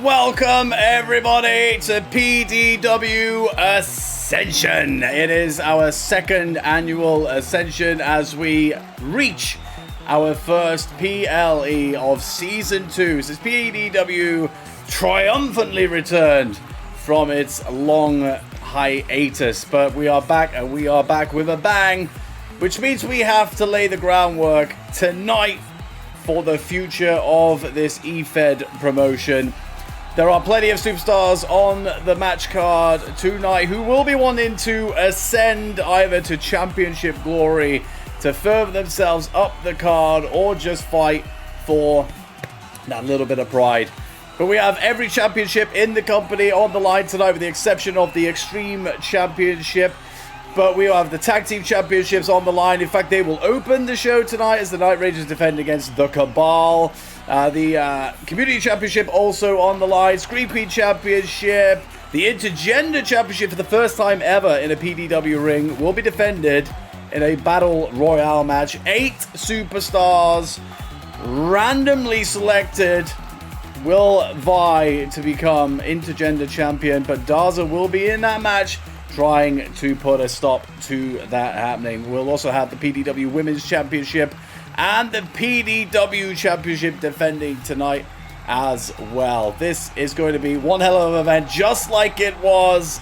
Welcome everybody to PDW Ascension. It is our second annual Ascension as we reach our first PLE of Season 2. Since PDW triumphantly returned from its long hiatus. But we are back, and we are back with a bang, which means we have to lay the groundwork tonight for the future of this EFED promotion. There are plenty of superstars on the match card tonight who will be wanting to ascend either to championship glory, to further themselves up the card, or just fight for that little bit of pride. But we have every championship in the company on the line tonight, with the exception of the Extreme Championship. But we have the Tag Team Championships on the line. In fact, they will open the show tonight as the Night Rangers defend against the Cabal. The Community Championship also on the line. Screen Queen Championship. The Intergender Championship, for the first time ever in a PDW ring, will be defended in a Battle Royale match. 8 superstars randomly selected will vie to become Intergender Champion, but Daza will be in that match, trying to put a stop to that happening. We'll also have the PDW Women's Championship and the PDW Championship defending tonight as well. This is going to be one hell of an event, just like it was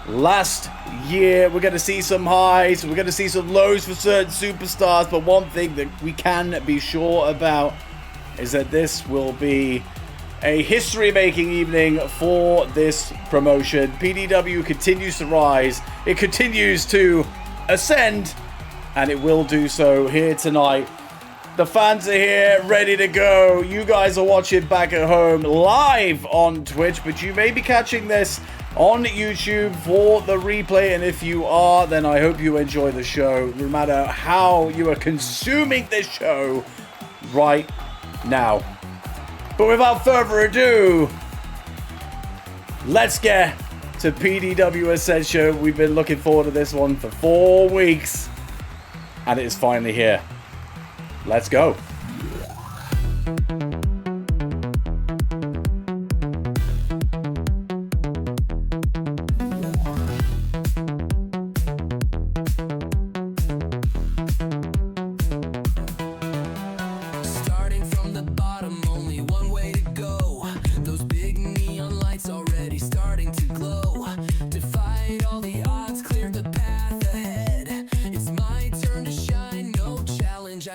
last year. We're going to see some highs, we're going to see some lows for certain superstars, but one thing that we can be sure about is that this will be a history-making evening for this promotion. PDW continues to rise, it continues to ascend, and it will do so here tonight. The fans are here, ready to go. You guys are watching back at home live on Twitch, but you may be catching this on YouTube for the replay, and if you are, then I hope you enjoy the show, no matter how you are consuming this show right now. But without further ado, let's get to PDW Ascension. We've been looking forward to this one for 4 weeks, and it is finally here. Let's go.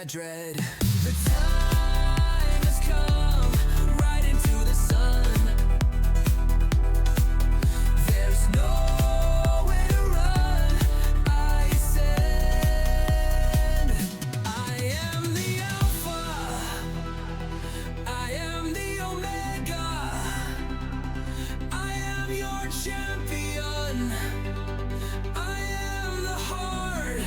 Dread. The time has come, right into the sun. There's nowhere to run. I ascend. I am the Alpha. I am the Omega. I am your champion. I am the heart.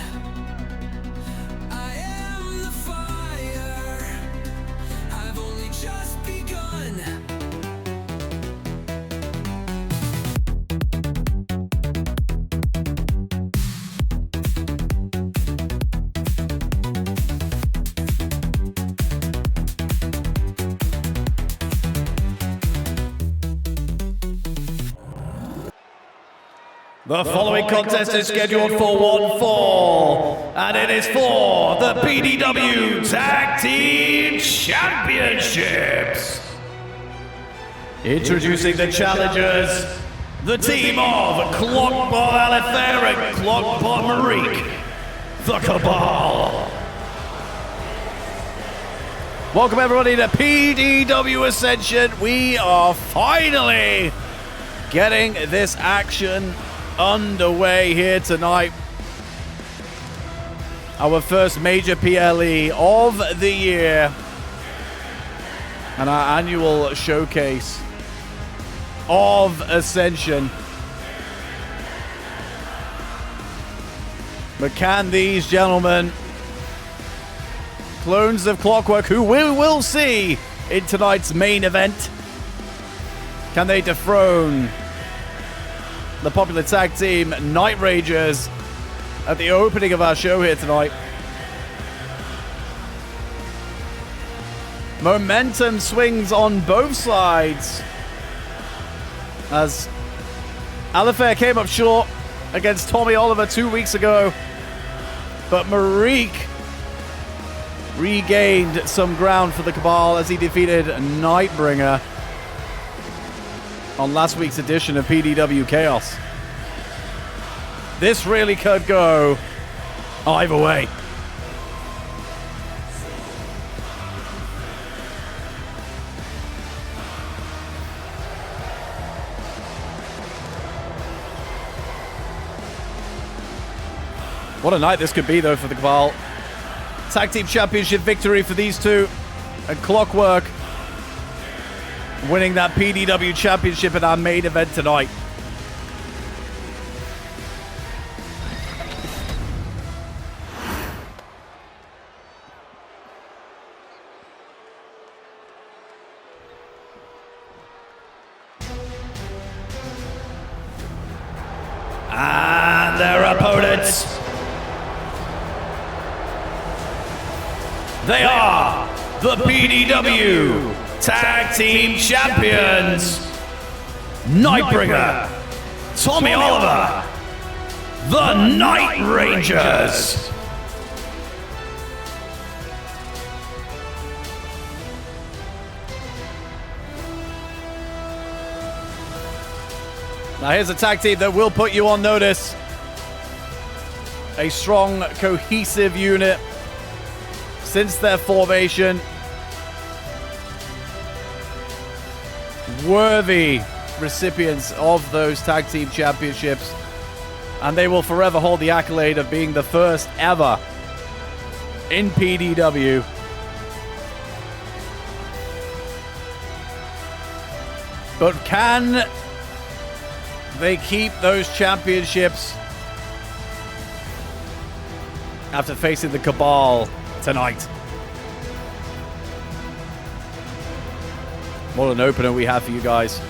I am the fire. I've only just begun. The following contest is scheduled for one fall, and it is for the PDW Tag Team Championships. Introducing the challengers, the team of Clockbot Alithair and Clockbot Marique, the Cabal. Welcome everybody to PDW Ascension. We are finally getting this action underway here tonight. Our first major PLE of the year, and our annual showcase of Ascension. But can these gentlemen, clones of Clockwork, who we will see in tonight's main event, can they dethrone the popular tag team Night Rangers at the opening of our show here tonight? Momentum swings on both sides as Alistair came up short against Tommy Oliver 2 weeks ago. But Marique regained some ground for the Cabal as he defeated Nightbringer on last week's edition of PDW Chaos. This really could go either way. What a night this could be, though, for the Cabal. Tag Team Championship victory for these two. And Clockwork winning that PDW Championship in our main event tonight. And their opponents. They are the PDW Tag Team Champions, Nightbringer, Tommy Oliver, the Night Rangers. Now here's a tag team that will put you on notice. A strong, cohesive unit since their formation. Worthy recipients of those tag team championships. And they will forever hold the accolade of being the first ever in PDW. But can they keep those championships after facing the Cabal tonight? What an opener we have for you guys.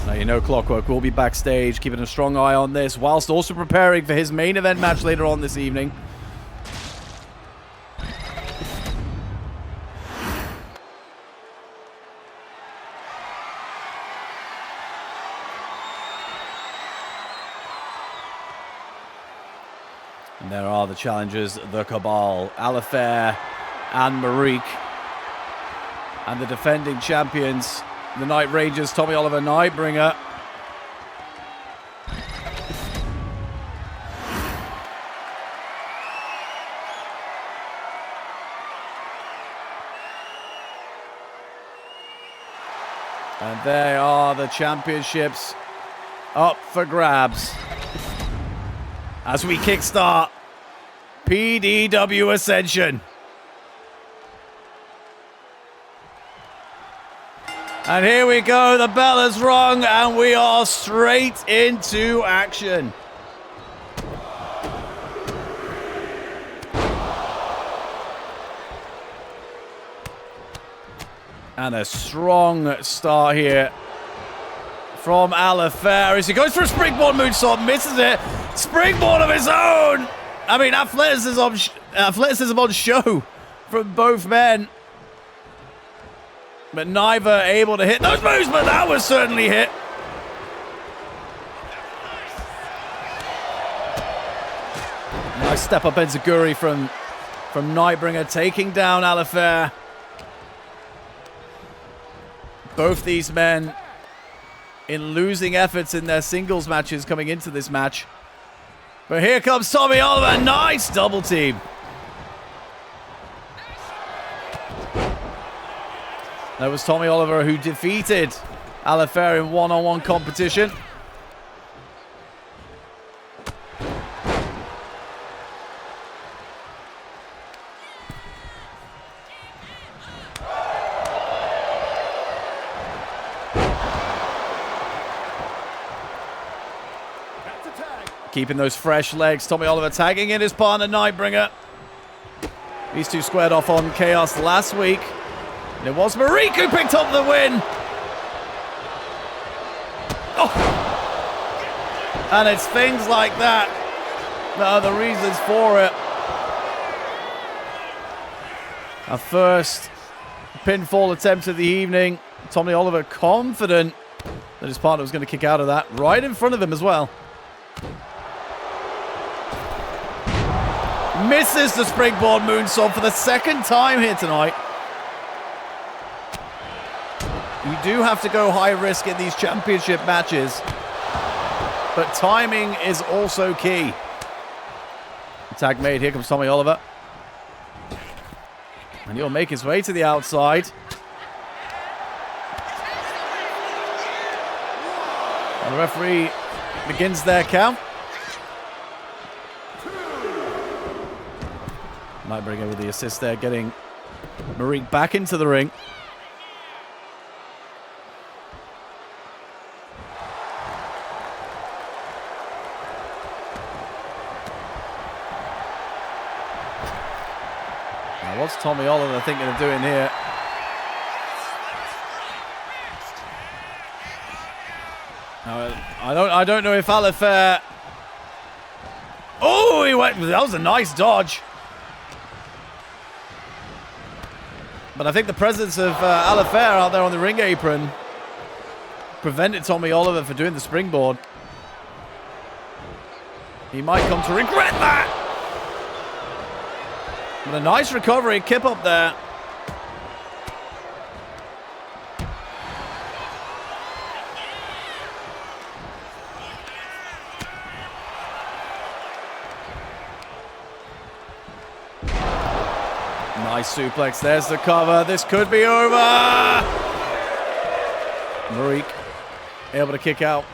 Now you know Clockwork will be backstage, keeping a strong eye on this, whilst also preparing for his main event match later on this evening. And there are the challengers, the Cabal, Alistair and Marique. And the defending champions, the Night Rangers, Tommy Oliver, Nightbringer. And there are the championships up for grabs as we kickstart PDW Ascension. And here we go, the bell has rung and we are straight into action. And a strong start here from Alistair as he goes for a springboard moonsault, misses it. Springboard of his own! I mean, athleticism on show from both men. But neither able to hit those moves, but that was certainly hit. Nice step up enziguri from Nightbringer, taking down Alistair. Both these men in losing efforts in their singles matches coming into this match. But here comes Tommy Oliver. Nice double team. That was Tommy Oliver who defeated Alistair in one-on-one competition. Keeping those fresh legs. Tommy Oliver tagging in his partner, Nightbringer. These two squared off on Chaos last week. And it was Marique who picked up the win. Oh! And it's things like that that are the reasons for it. Our first pinfall attempt of the evening. Tommy Oliver confident that his partner was going to kick out of that. Right in front of him as well. Misses the springboard moonsault for the second time here tonight. You do have to go high risk in these championship matches, but timing is also key. Tag made. Here comes Tommy Oliver. And he'll make his way to the outside. And the referee begins their count. Nightbringer with the assist there, getting Marique back into the ring. Now, what's Tommy Oliver thinking of doing here? Now, I don't know if Alifair. Oh, he went. That was a nice dodge. But I think the presence of Alifair out there on the ring apron prevented Tommy Oliver from doing the springboard. He might come to regret that. But a nice recovery, kip up there. Nice suplex. There's the cover. This could be over. Marique able to kick out.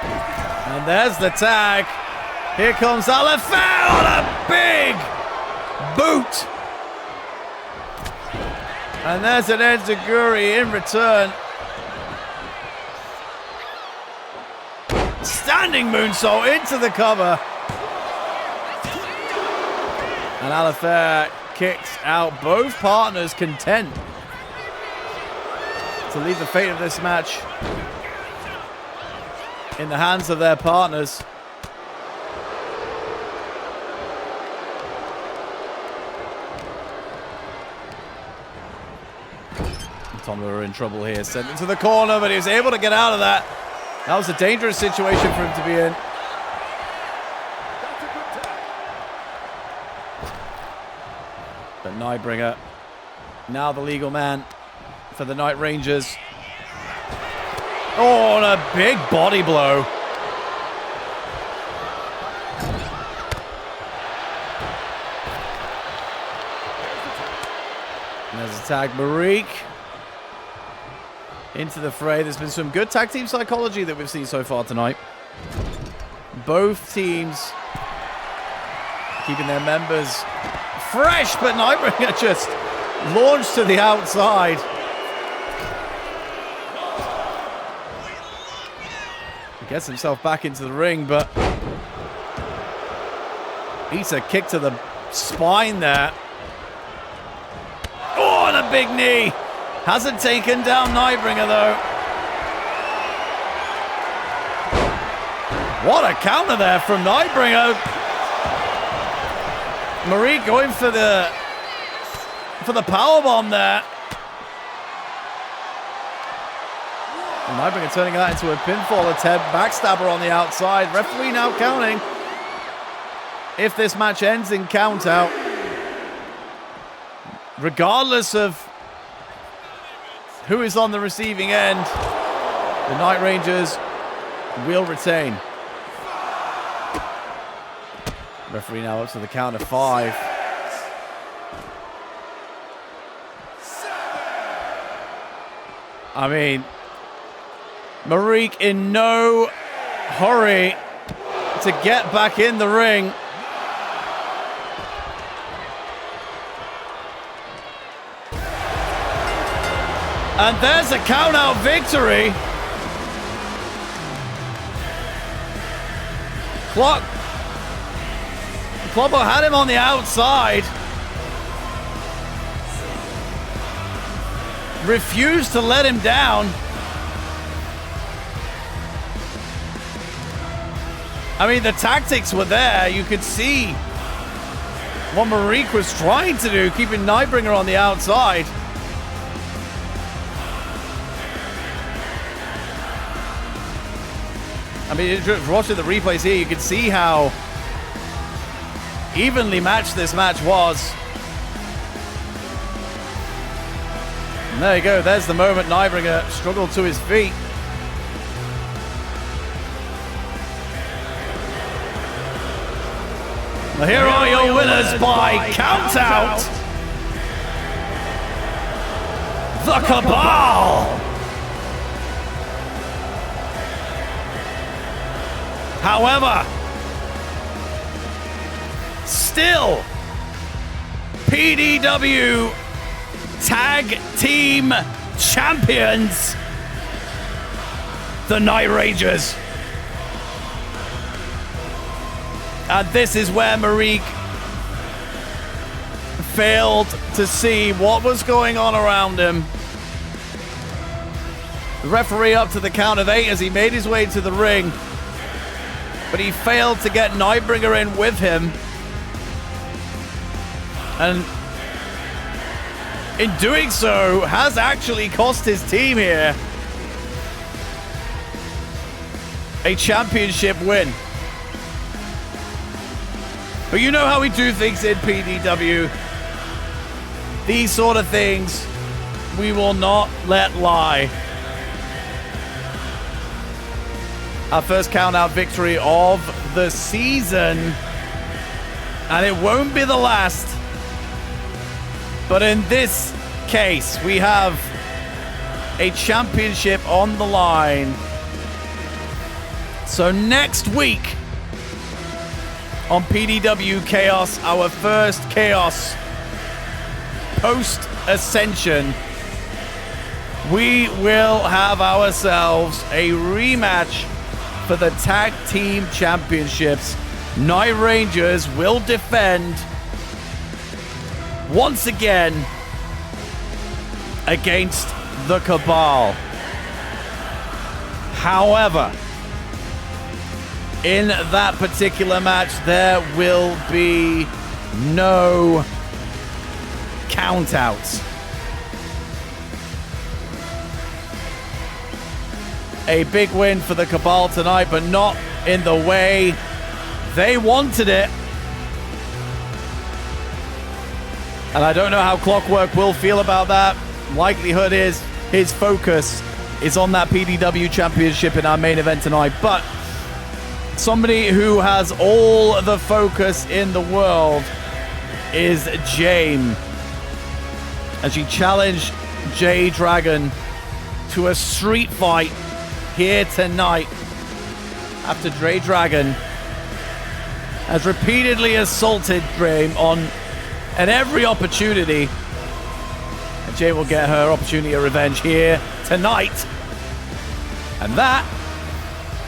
And there's the tag. Here comes Alifair on a big boot. And there's an enziguri in return. Standing moonsault into the cover. And Alifair kicks out both partners, content to leave the fate of this match in the hands of their partners. Tommy were in trouble here, sent into the corner, but he was able to get out of that. That was a dangerous situation for him to be in. But Nightbringer, now the legal man for the Night Rangers. Oh, and a big body blow. And there's a tag. Marique into the fray. There's been some good tag team psychology that we've seen so far tonight. Both teams keeping their members fresh, but Nightbringer just launched to the outside. He gets himself back into the ring, but eats a kick to the spine there. Oh, and a big knee. Hasn't taken down Nightbringer, though. What a counter there from Nightbringer. Marique going for the powerbomb there. And Nightbringer turning that into a pinfall attempt. Backstabber on the outside. Referee now counting. If this match ends in count out, regardless of who is on the receiving end, the Night Rangers will retain. Referee now up to the count of 5. I mean, Marique in no hurry to get back in the ring. And there's a count-out victory. Kloppo had him on the outside. Refused to let him down. I mean, the tactics were there. You could see what Marique was trying to do, keeping Nightbringer on the outside. I mean, watching the replays here, you can see how evenly matched this match was. And there you go. There's the moment Nightbringer struggled to his feet. Well, here are your winners by countout. The Cabal. However, still, PDW Tag Team Champions, the Night Rangers. And this is where Marique failed to see what was going on around him. The referee up to the count of 8 as he made his way to the ring, but he failed to get Nightbringer in with him. And in doing so, has actually cost his team here a championship win. But you know how we do things in PDW. These sort of things we will not let lie. Our first count-out victory of the season. And it won't be the last. But in this case, we have a championship on the line. So next week on PDW Chaos, our first Chaos post-Ascension, we will have ourselves a rematch for the Tag Team Championships. Night Rangers will defend once again against the Cabal. However, in that particular match, there will be no countouts. A big win for the Cabal tonight, but not in the way they wanted it. And I don't know how Clockwork will feel about that. Likelihood is his focus is on that PDW Championship in our main event tonight. But somebody who has all the focus in the world is Jame, as she challenged Jay Dragon to a street fight here tonight after Dre Dragon has repeatedly assaulted Jame on every opportunity. And Jay will get her opportunity of revenge here tonight. And that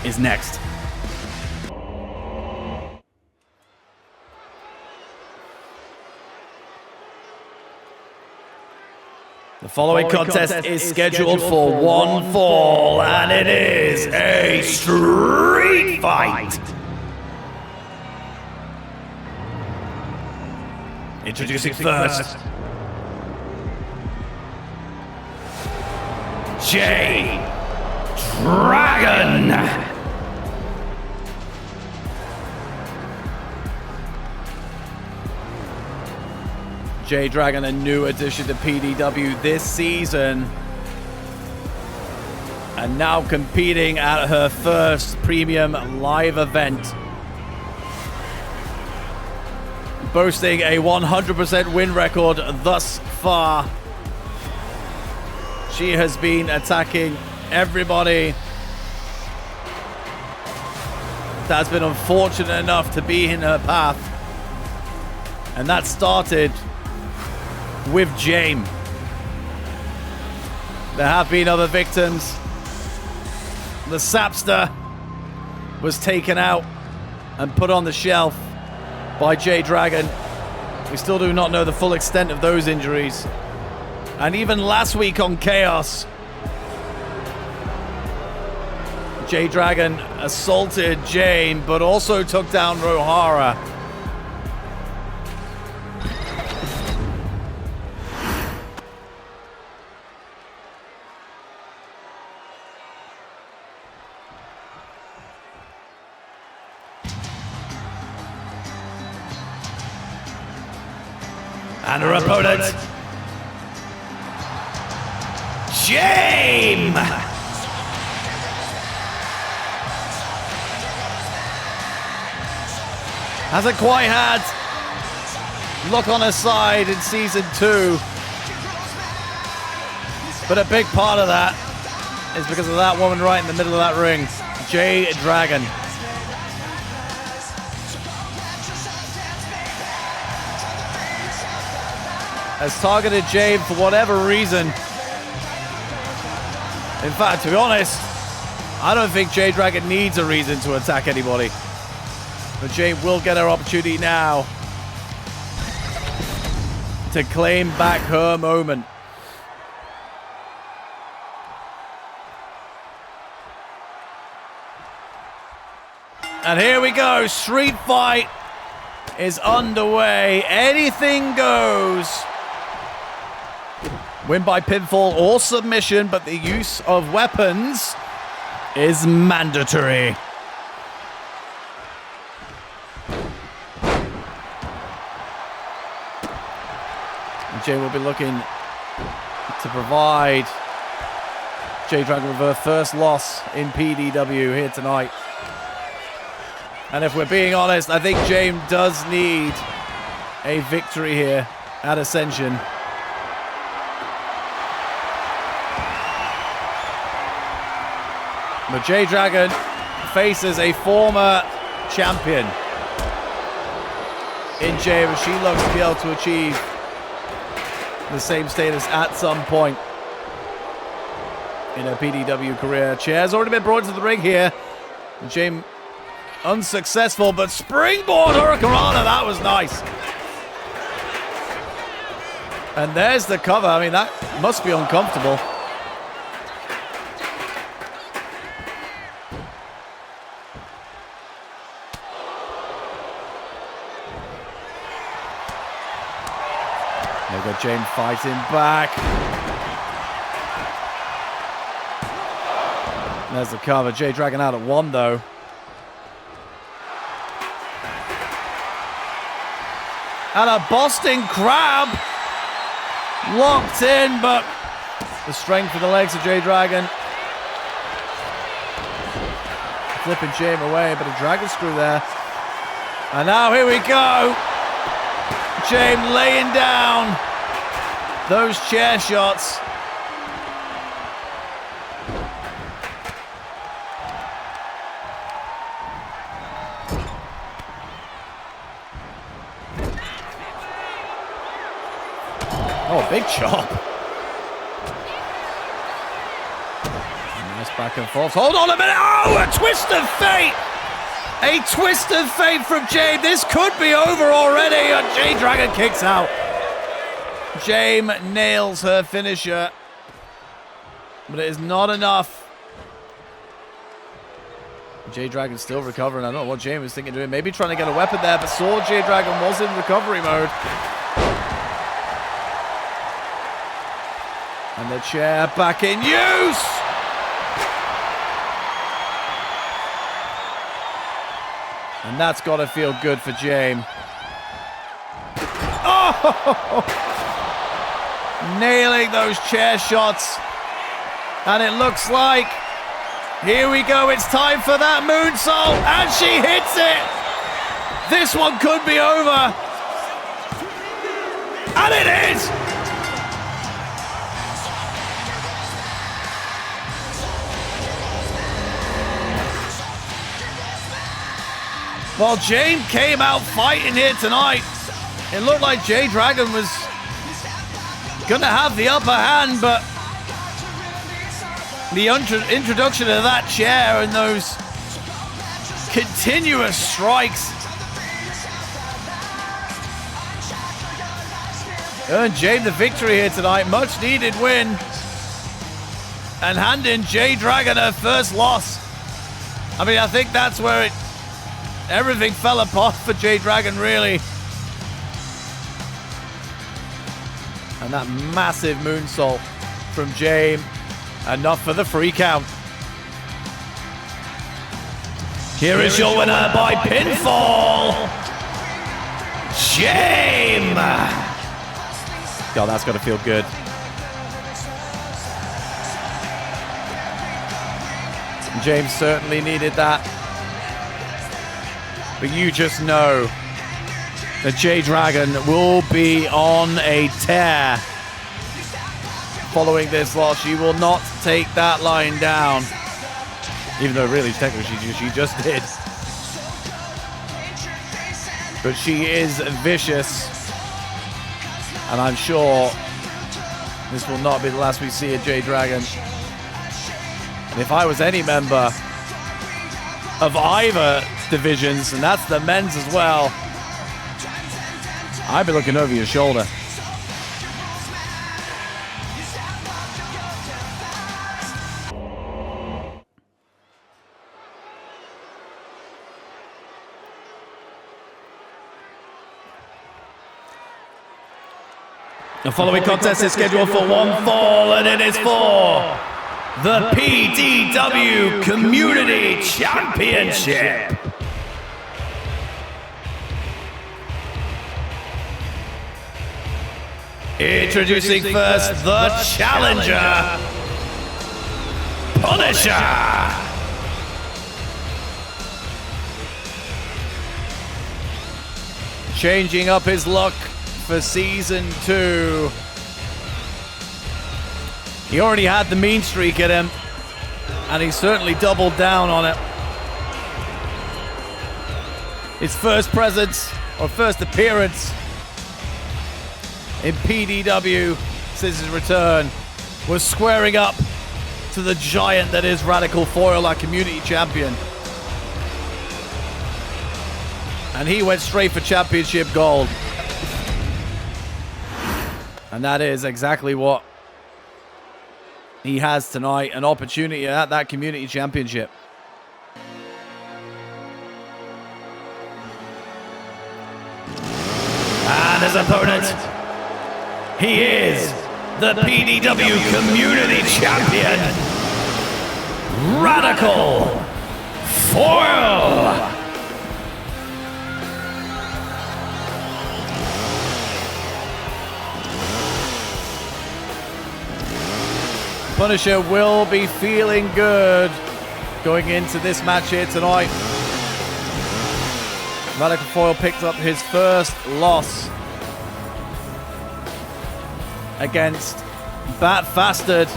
is next. The following contest is scheduled for one fall, and it is a street fight. Introducing first, Jay Dragon. Jay Dragon, a new addition to PDW this season, and now competing at her first premium live event. Boasting a 100% win record thus far. She has been attacking everybody that's been unfortunate enough to be in her path. And that started with Jame. There have been other victims. The Sapster was taken out and put on the shelf by Jay Dragon. We still do not know the full extent of those injuries. And even last week on Chaos, Jay Dragon assaulted Jane, but also took down Rohara. And her opponent, James! Hasn't quite had luck on her side in season 2. But a big part of that is because of that woman right in the middle of that ring, Jade Dragon. Has targeted Jade for whatever reason. In fact, to be honest, I don't think Jade Dragon needs a reason to attack anybody. But Jade will get her opportunity now to claim back her moment. And here we go. Street fight is underway. Anything goes. Win by pinfall or submission, but the use of weapons is mandatory. And Jay will be looking to provide Jade Dragon with her first loss in PDW here tonight. And if we're being honest, I think James does need a victory here at Ascension. But Jade Dragon faces a former champion in James. She looks to be able to achieve the same status at some point in her PDW career. Chair's already been brought into the ring here. And James unsuccessful, but springboard Hurricanrana, that was nice. And there's the cover. I mean, that must be uncomfortable. There we go, James fighting back. There's the cover. Jade Dragon out at 1, though. And a Boston Crab locked in, but the strength of the legs of Jade Dragon. Flipping James away, but a dragon screw there. And now here we go. James laying down those chair shots. Oh, big chop. Nice back and forth. Hold on a minute. Oh, a twist of fate. A twist of fate from Jade. This could be over already. And Jade Dragon kicks out. James nails her finisher. But it is not enough. Jade Dragon still recovering. I don't know what James was thinking of doing. Maybe trying to get a weapon there, but saw Jade Dragon was in recovery mode. And the chair back in use. And that's got to feel good for James. Oh! Nailing those chair shots. And it looks like, here we go, it's time for that moonsault. And she hits it. This one could be over. And it is. Well, James came out fighting here tonight. It looked like Jade Dragon was going to have the upper hand, but the introduction of that chair and those continuous strikes earned James the victory here tonight. Much needed win. And handing Jade Dragon her first loss. I mean, I think that's where everything fell apart for Jade Dragon, really. And that massive moonsault from James. Enough for the free count. Here is your winner by pinfall, James. God, that's got to feel good. James certainly needed that. But you just know that J-Dragon will be on a tear following this loss. She will not take that line down. Even though really technically she just did. But she is vicious. And I'm sure this will not be the last we see of J-Dragon. And if I was any member of either divisions, and that's the men's as well, I'd be looking over your shoulder. The following contest is scheduled for one fall, and it is for the PDW Community Championship. Introducing first the challenger, Punisher. Changing up his look for season 2. He already had the mean streak at him, and he certainly doubled down on it. His first presence, or first appearance in PDW since his return, was squaring up to the giant that is Radical Foil, our community champion. And he went straight for championship gold. And that is exactly what he has tonight, an opportunity at that community championship. And his opponent, he is the PDW Community Champion, Radical Foil. Punisher will be feeling good going into this match here tonight. Radical Foil picked up his first loss against Bat Fastard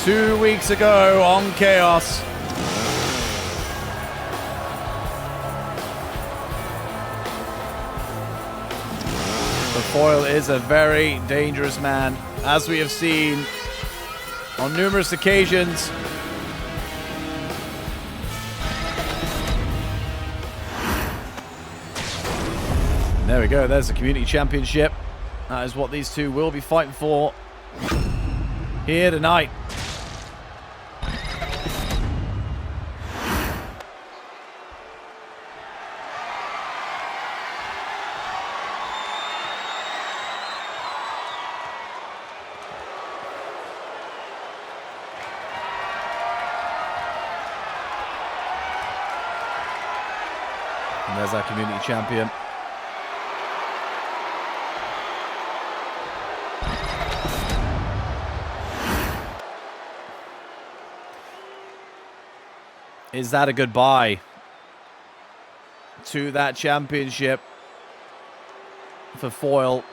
2 weeks ago on Chaos. The Foil is a very dangerous man, as we have seen on numerous occasions. And there we go, there's the community championship. That is what these two will be fighting for here tonight. And there's our community champion. Is that a goodbye to that championship for Foil?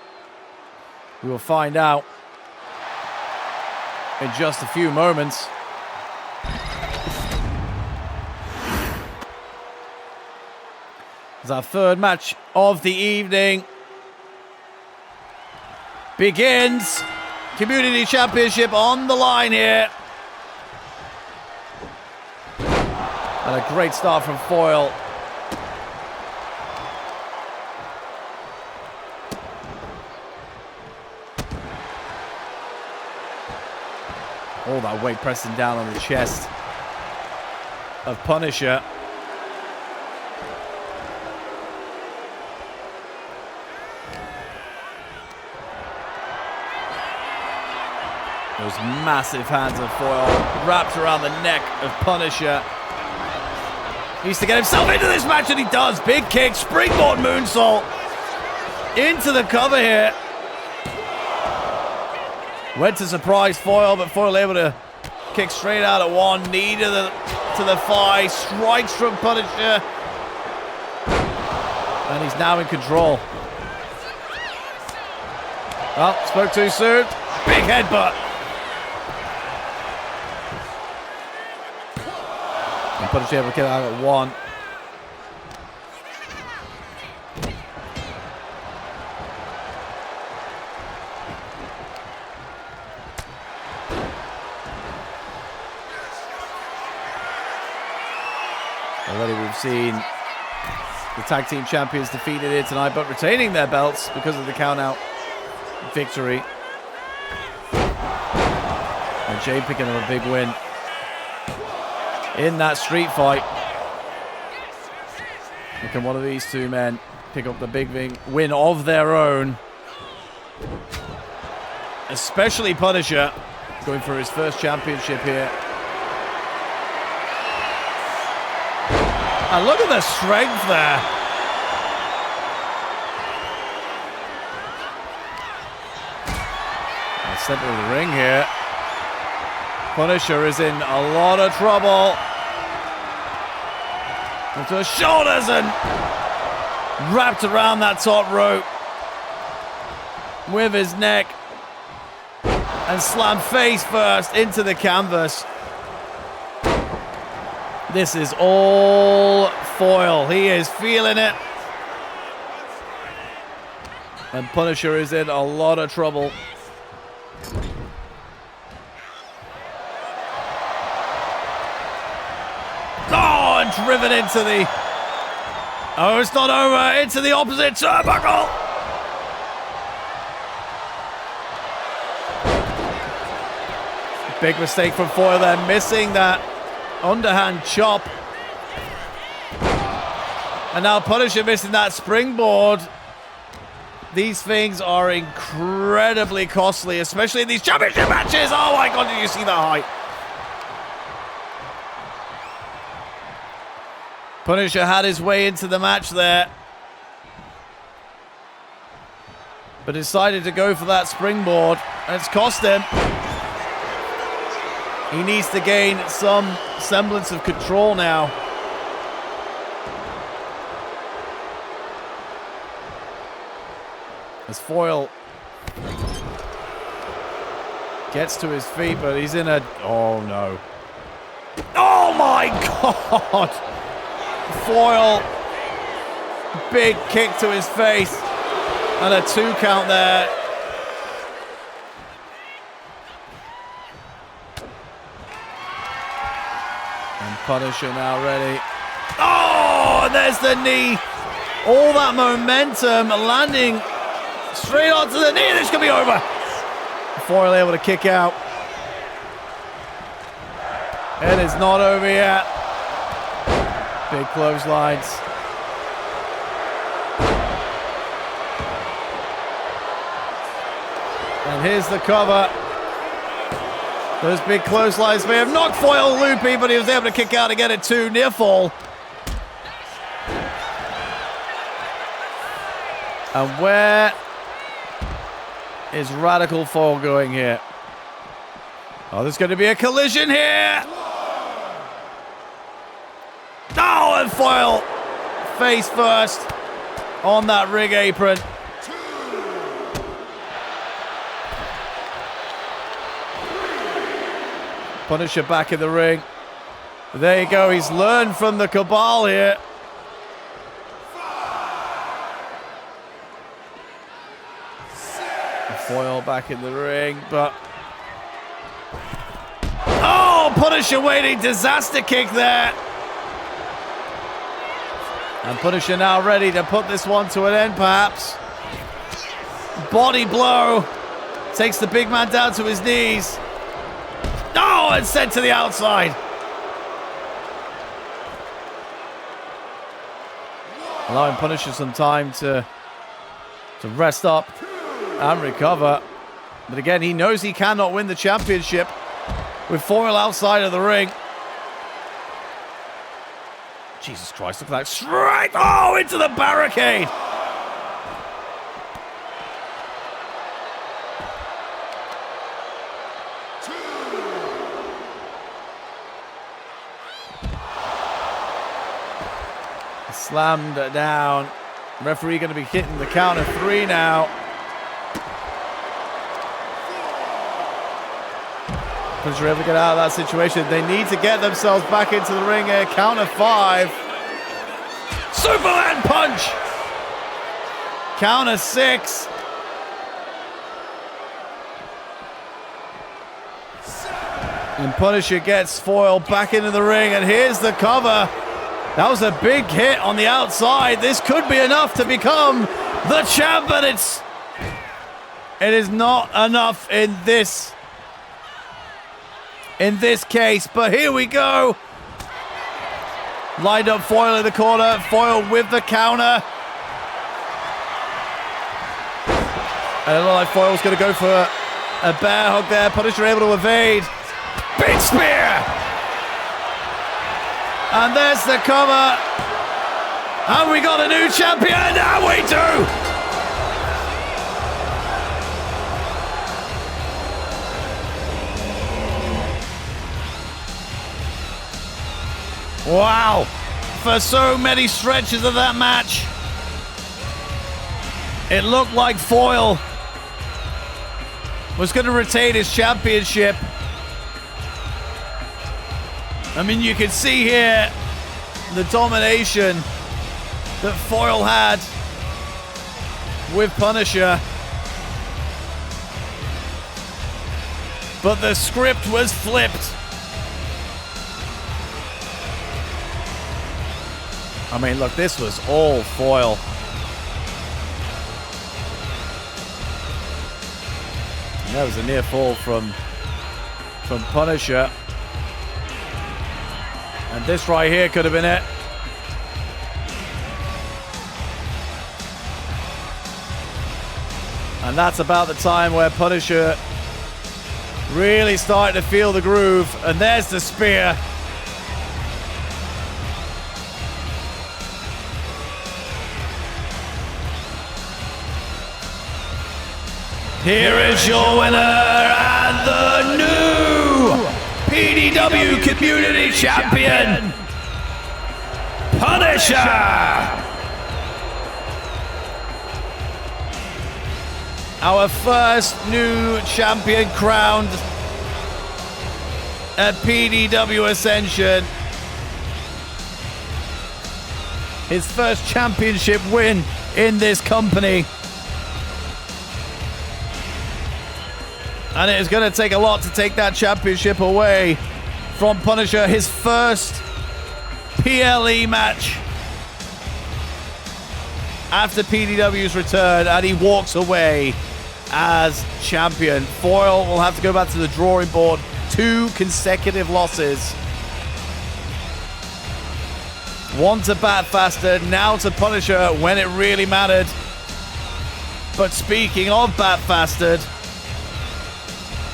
We will find out in just a few moments. As our third match of the evening begins. Community Championship on the line here. And a great start from Foil. All that weight pressing down on the chest of Punisher. Those massive hands of Foil wrapped around the neck of Punisher. He needs to get himself into this match, and he does. Big kick, springboard moonsault. into the cover here. Went to surprise Foyle, but Foyle able to kick straight out at one. Knee to the thigh. Strikes from Punisher. And he's now in control. Oh, spoke too soon. Big headbutt. And Punisher able to kick out at one. Already we've seen the tag team champions defeated here tonight, but retaining their belts because of the count-out victory. And Jay picking up a big win in that street fight. Can one of these two men pick up the big win of their own? Especially Punisher, going for his first championship here. And look at the strength there. Center of the ring here. Punisher is in a lot of trouble. Into the shoulders and wrapped around that top rope with his neck. And slammed face first into the canvas. This is all Foyle. He is feeling it. And Punisher is in a lot of trouble. Oh, and driven into the... Oh, it's not over. Into the opposite turnbuckle. Big mistake from Foyle there, missing that underhand chop. And now Punisher missing that springboard. These things are incredibly costly, especially in these championship matches. Oh my God, did you see that height? Punisher had his way into the match there, but decided to go for that springboard, and it's cost him. He needs to gain some semblance of control now. As Foyle gets to his feet, but he's in a... Oh, no. Oh, my God! Foyle, big kick to his face, and a 2 count there. And Punisher now ready. Oh, there's the knee. All that momentum landing straight onto the knee. This could be over. Foyle able to kick out. It is not over yet. Big clotheslines. And here's the cover. Those big clotheslines may have knocked Foyle loopy, but he was able to kick out and get it too. Near fall. And where is Radical Foyle going here? Oh, there's going to be a collision here. Oh, and Foyle face first on that ring apron. Punisher back in the ring. There you go. He's learned from the Cabal here. Foyle back in the ring, but... Oh, Punisher waiting. Disaster kick there. And Punisher now ready to put this one to an end, perhaps. Body blow. Takes the big man down to his knees. Oh, and sent to the outside. Allowing Punisher some time to rest up and recover. But again, he knows he cannot win the championship with Foyle outside of the ring. Jesus Christ, look at that strike. Oh, into the barricade. Slammed down. Referee going to be hitting the count of 3 now. Punisher able to get out of that situation. They need to get themselves back into the ring here. Count of 5. Superman punch. Count of 6. And Punisher gets Foil back into the ring, and here's the cover. That was a big hit on the outside. This could be enough to become the champ, but it is not enough in this case. But here we go. Lined up Foil in the corner. Foil with the counter. And it looked like Foil's going to go for a bear hug there. Punisher able to evade. Big spear! And there's the cover. And we got a new champion. Now we do! Wow. For so many stretches of that match, it looked like Foil was going to retain his championship. I mean, you can see here the domination that Foil had with Punisher. But the script was flipped. I mean, look, this was all Foil. And that was a near fall from Punisher. And this right here could have been it. And that's about the time where Punisher really started to feel the groove. And there's the spear. Here is your winner and the new PDW Community Champion, Punisher! Our first new champion crowned at PDW Ascension. His first championship win in this company. And it is going to take a lot to take that championship away from Punisher. His first PLE match after PDW's return, and he walks away as champion. Foil will have to go back to the drawing board. 2 consecutive losses. One to Bat Faster, now to Punisher when it really mattered. But speaking of Bat Faster,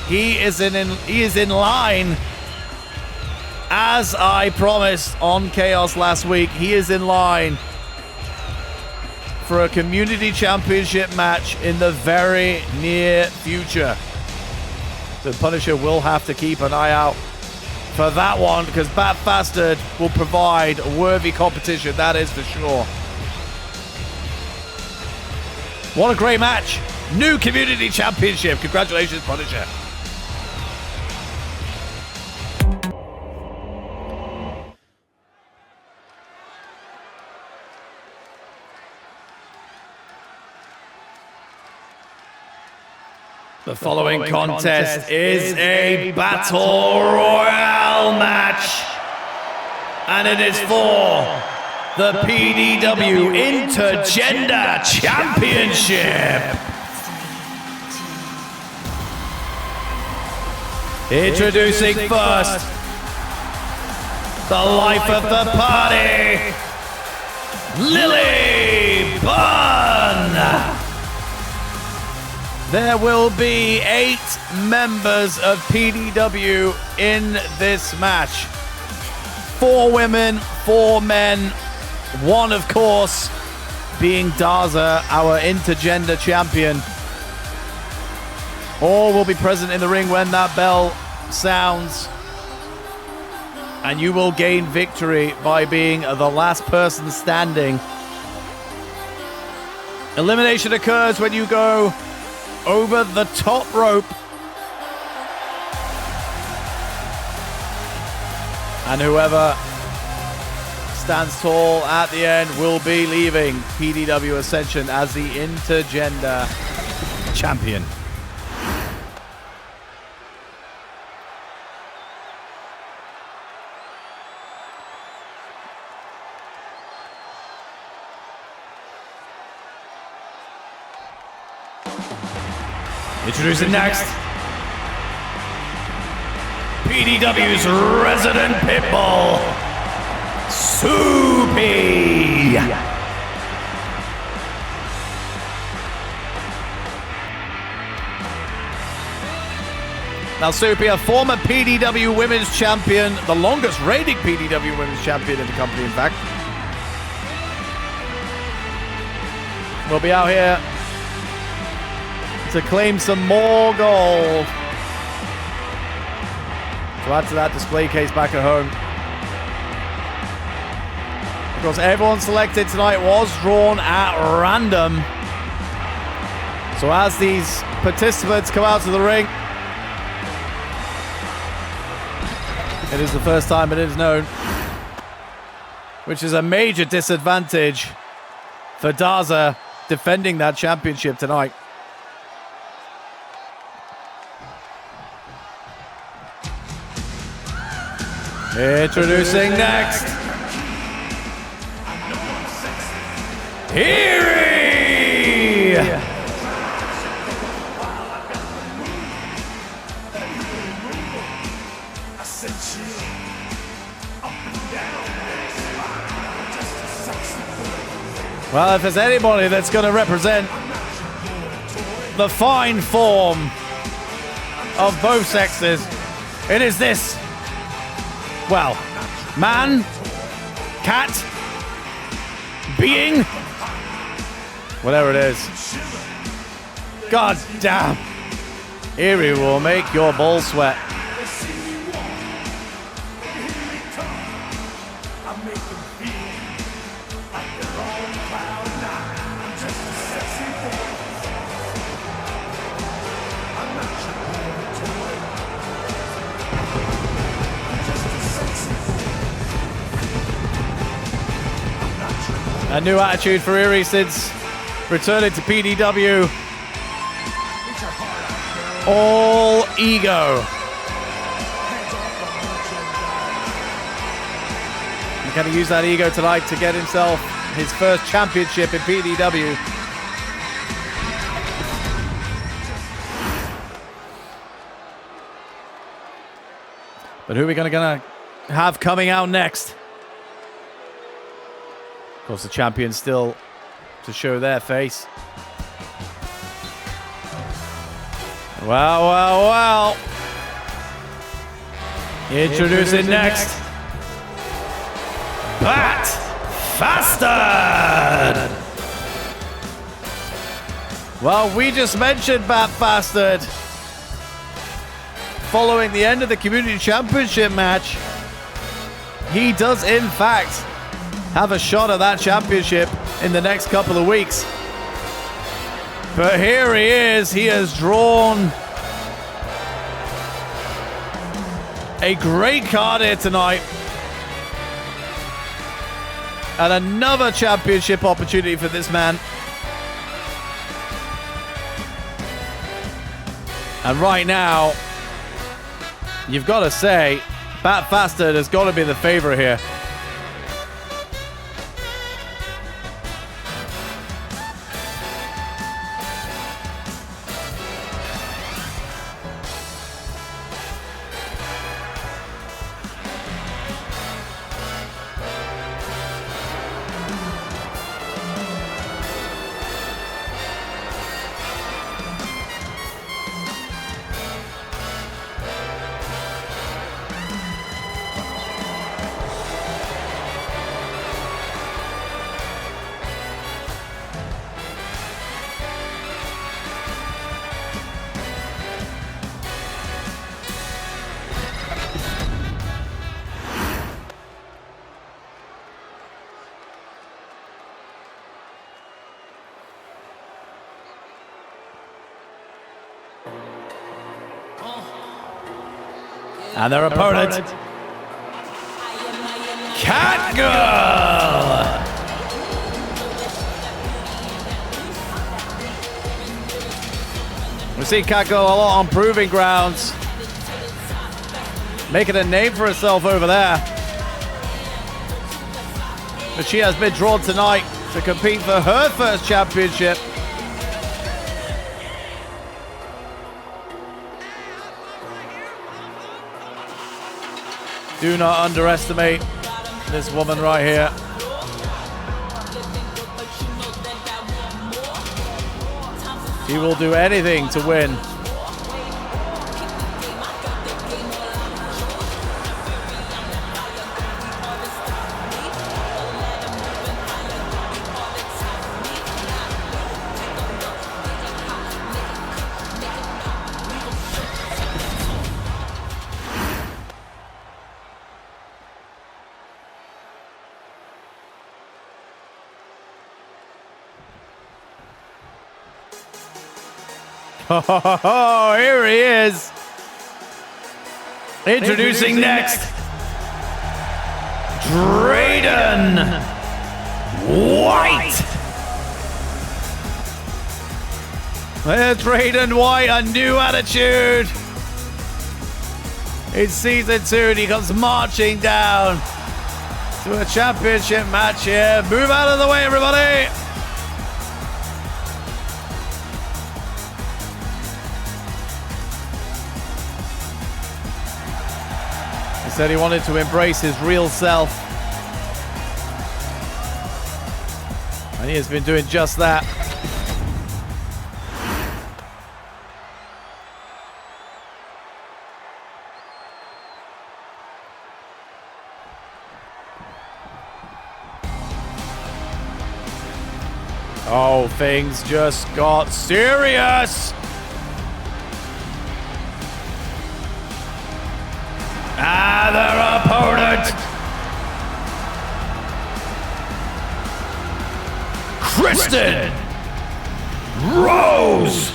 he is in line, as I promised on Chaos last week. He is in line for a community championship match in the very near future. So Punisher will have to keep an eye out for that one, because Bat Bastard will provide a worthy competition, that is for sure. What a great match. New community championship. Congratulations, Punisher. The following contest is a Battle Royale match, and it is for the PDW Intergender Championship. Introducing first, the life of the party, Lily Bunn. There will be 8 members of PDW in this match. 4 women, 4 men, 1 of course being Daza, our intergender champion. All will be present in the ring when that bell sounds. and you will gain victory by being the last person standing. Elimination occurs when you go over the top rope. And whoever stands tall at the end will be leaving PDW Ascension as the intergender champion. Introducing next, PDW's resident pitbull, Soupy. Now, Soupy, a former PDW Women's Champion, the longest reigning PDW Women's Champion in the company, in fact, will be out here to claim some more gold to add to that display case back at home. Of course, everyone selected tonight was drawn at random. So as these participants come out to the ring, it is the first time it is known, which is a major disadvantage for Daza defending that championship tonight. Introducing next, Eerie! Well, if there's anybody that's going to represent the fine form of both sexes, it is this. Well, man, cat, being, whatever it is. God damn. Eerie will make your balls sweat. A new attitude for Eerie since returning to PDW. All ego. He's going to use that ego tonight to get himself his first championship in PDW. But who are we going to have coming out next? Of course, the champions still to show their face. Well. Introducing next, Bat Bastard. Well, we just mentioned Bat Bastard. Following the end of the Community Championship match, he does in fact have a shot at that championship in the next couple of weeks. But here he is. He has drawn a great card here tonight. And another championship opportunity for this man. And right now, you've got to say, Bat Bastard has got to be the favorite here. And their opponent, Catgirl. We see Catgirl a lot on proving grounds, making a name for herself over there. But she has been drawn tonight to compete for her first championship. Do not underestimate this woman right here. She will do anything to win. Oh, here he is. Introducing next, Drayden White. There's Drayden White, a new attitude. It's season 2 and he comes marching down to a championship match here. Move out of the way, everybody. He said he wanted to embrace his real self. And he has been doing just that. Oh, things just got serious. And their opponent, Kristen Rose.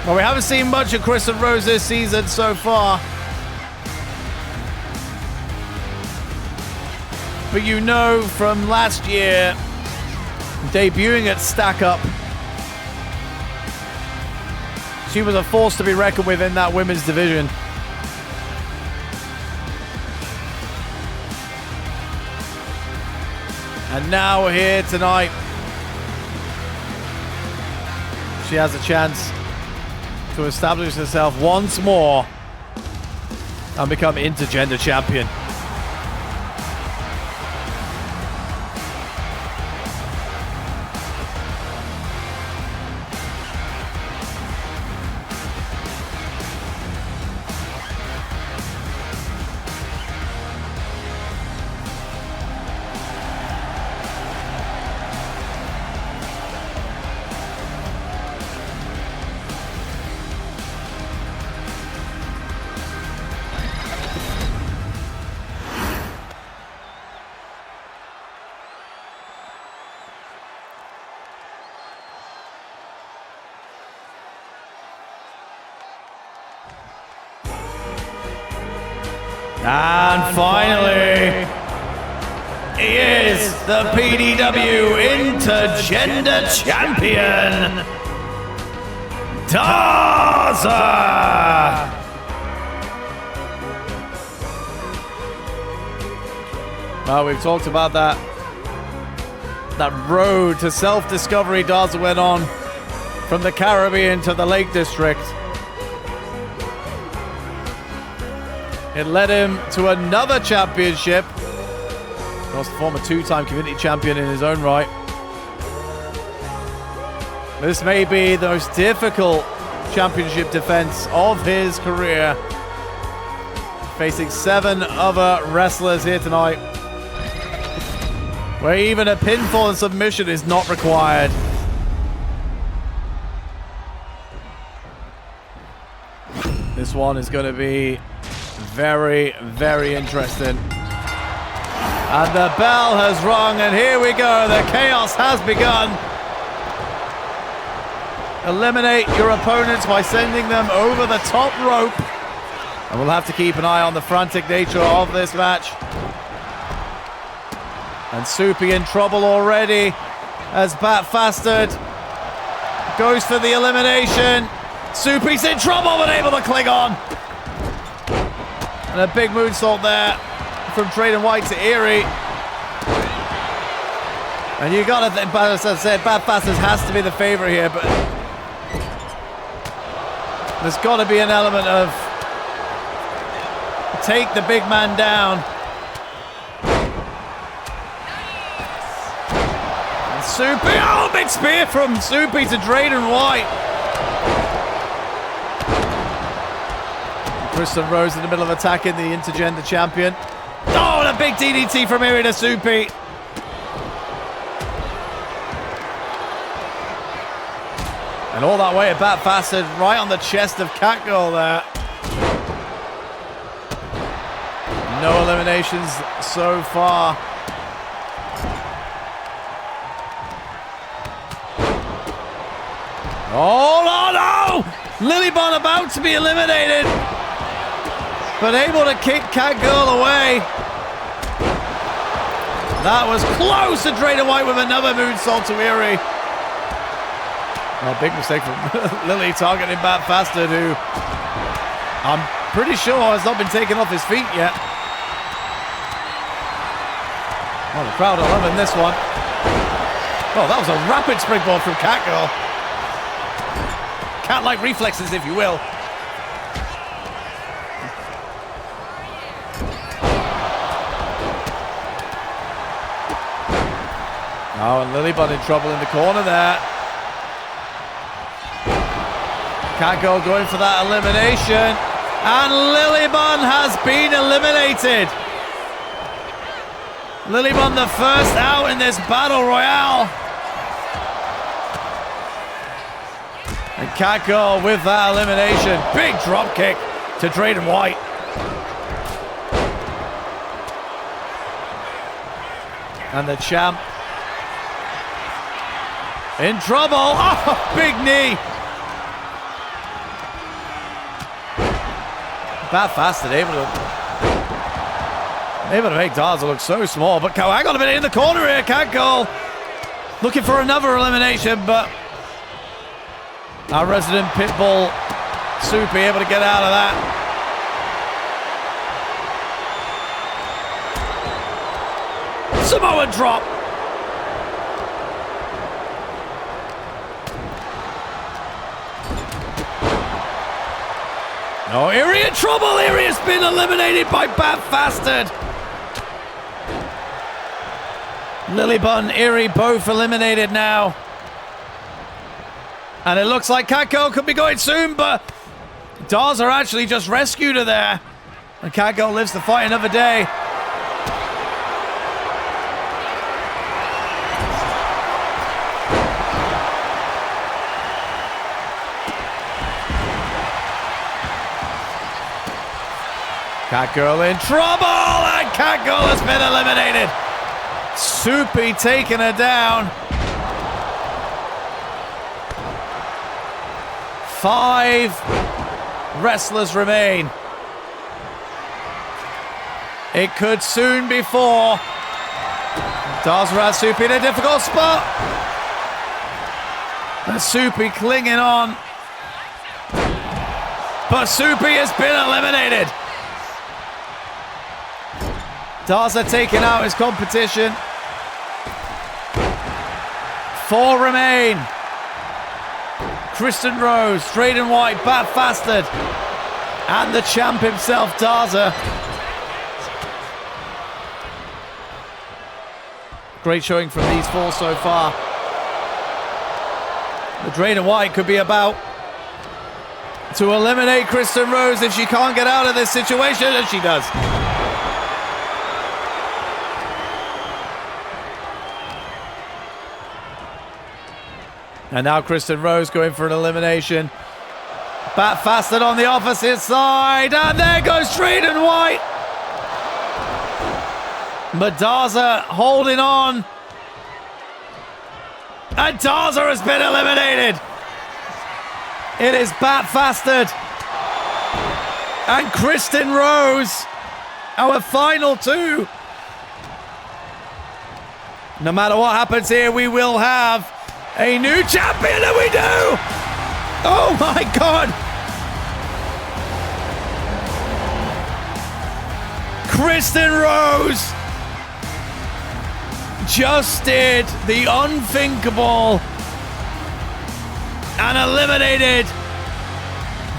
Well, we haven't seen much of Kristen Rose this season so far. But you know from last year, debuting at Stack Up, she was a force to be reckoned with in that women's division. And now we're here tonight. She has a chance to establish herself once more and become intergender champion. And finally, he is the PDW Intergender Champion, Daza! Well, we've talked about that road to self-discovery Daza went on from the Caribbean to the Lake District. It led him to another championship. He was the former 2-time community champion in his own right. This may be the most difficult championship defense of his career. Facing 7 other wrestlers here tonight, where even a pinfall and submission is not required. This one is going to be very, very interesting. And the bell has rung, and here we go. The chaos has begun. eliminate your opponents by sending them over the top rope. And we'll have to keep an eye on the frantic nature of this match. And Soupy in trouble already as Bat Fastard goes for the elimination. Soupy's in trouble but able to cling on. And a big moonsault there from Drayden White to Eerie. And you gotta think, as I said, Bat Fastard has to be the favorite here, but there's gotta be an element of take the big man down. And Soupy, oh, big spear from Soupy to Drayden White. Kristen Rose in the middle of attacking the intergender champion. Oh, and a big DDT from Eerie to Soupy. And all that way at Bat Fastard, right on the chest of Catgirl there. No eliminations so far. Oh, no! Lilybon about to be eliminated, but able to kick Catgirl away. That was close to Drayden White with another moonsault to Eerie. Oh, big mistake from Lily targeting Bat Fastard, who I'm pretty sure has not been taken off his feet yet. Oh, the crowd are loving this one. Oh, that was a rapid springboard from Catgirl. Cat-like reflexes, if you will. Oh, and Lilybon in trouble in the corner there. Catgirl going for that elimination. And Lilybon has been eliminated. Lilybon the first out in this battle royale. And Catgirl with that elimination. Big drop kick to Drayden White. And the champ in trouble. Oh, big knee. Bat Fastard able to make Darza look so small, but hang on a minute, in the corner here, Catgirl looking for another elimination, but our resident Pitbull Soupy able to get out of that. Samoa drop. Oh, Eerie in trouble. Eerie has been eliminated by Bat Fastard. Lilybon, Eerie both eliminated now. And it looks like Catgirl could be going soon, but Darza actually just rescued her there. And Catgirl lives to fight another day. Catgirl in trouble, and Catgirl has been eliminated. Soupy taking her down. 5 wrestlers remain. It could soon be 4. Darza has Soupy in a difficult spot. And Soupy clinging on. But Soupy has been eliminated. Darza taking out his competition. 4 remain. Kristen Rose, Drayden White, Bat Fastard, and the champ himself, Darza. Great showing from these 4 so far. The Drayden White could be about to eliminate Kristen Rose if she can't get out of this situation, and she does. And now Kristen Rose going for an elimination. Bat Fastard on the opposite side. And there goes Drayden White. But Darza holding on. And Darza has been eliminated. It is Bat Bastard and Kristen Rose, our final two. No matter what happens here, we will have a new champion, and we do! Oh my God! Kristen Rose just did the unthinkable and eliminated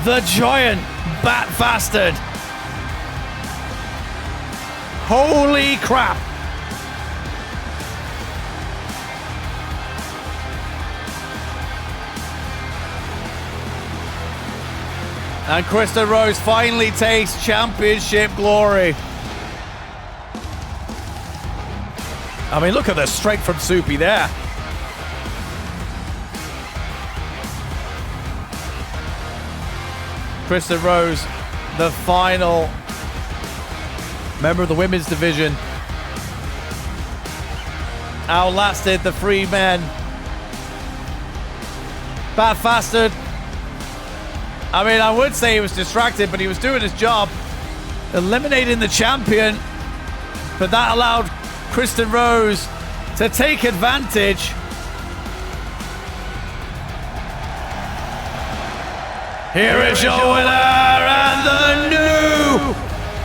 the giant Bat Bastard. Holy crap. And Kristen Rose finally takes championship glory. I mean, look at the strength from Soupy there. Kristen Rose, the final member of the women's division, outlasted the three men. Bat Bastard, I mean, I would say he was distracted, but he was doing his job, eliminating the champion, but that allowed Kristen Rose to take advantage. Here is your winner and the new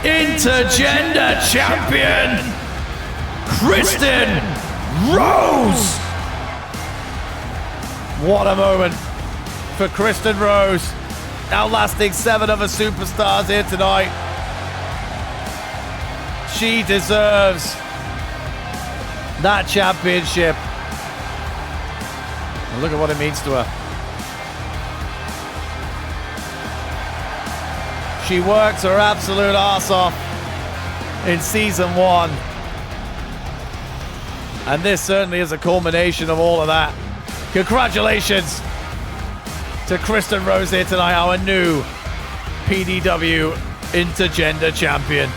intergender champion, Kristen Rose. What a moment for Kristen Rose, outlasting 7 other superstars here tonight. She deserves that championship. And look at what it means to her. She worked her absolute arse off in season 1. And this certainly is a culmination of all of that. Congratulations to Kristen Rose here tonight, our new PDW Intergender Champion.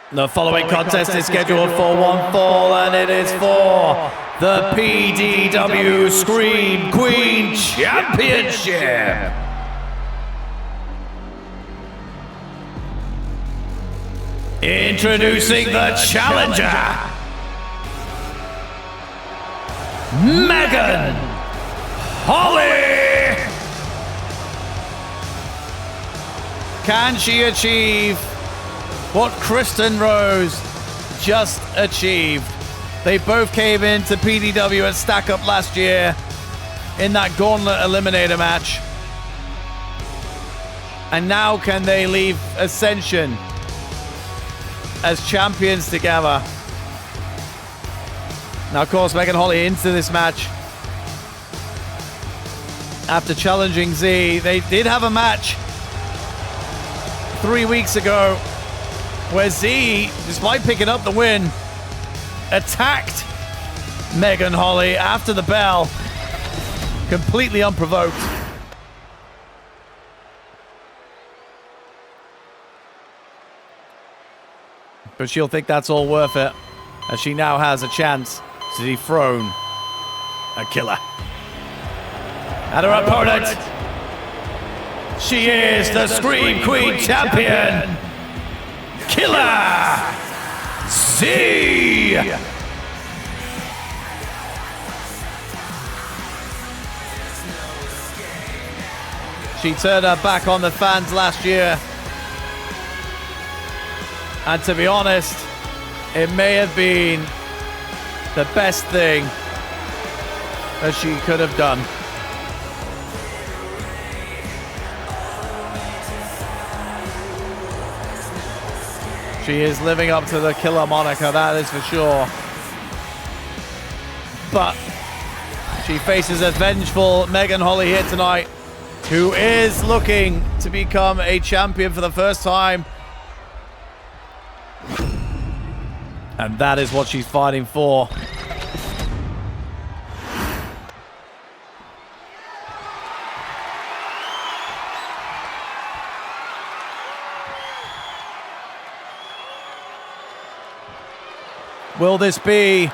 The following contest is scheduled for one fall, and it is for the PDW Scream Queen Championship. Introducing the challenger, Megan Holly. Can she achieve what Kristen Rose just achieved? They both came into PDW at Stack Up last year in that Gauntlet Eliminator match. And now can they leave Ascension as champions together? Now, of course, Megan Holly into this match after challenging Z. They did have a match 3 weeks ago where Z, despite picking up the win, attacked Megan Holly after the bell, completely unprovoked. But she'll think that's all worth it, as she now has a chance to dethrone a killer. And her opponent, she is the Scream Queen Champion, Killer Z. She turned her back on the fans last year. And to be honest, it may have been the best thing that she could have done. She is living up to the killer moniker, that is for sure. But she faces a vengeful Megan Holly here tonight, who is looking to become a champion for the first time. And that is what she's fighting for. Will this be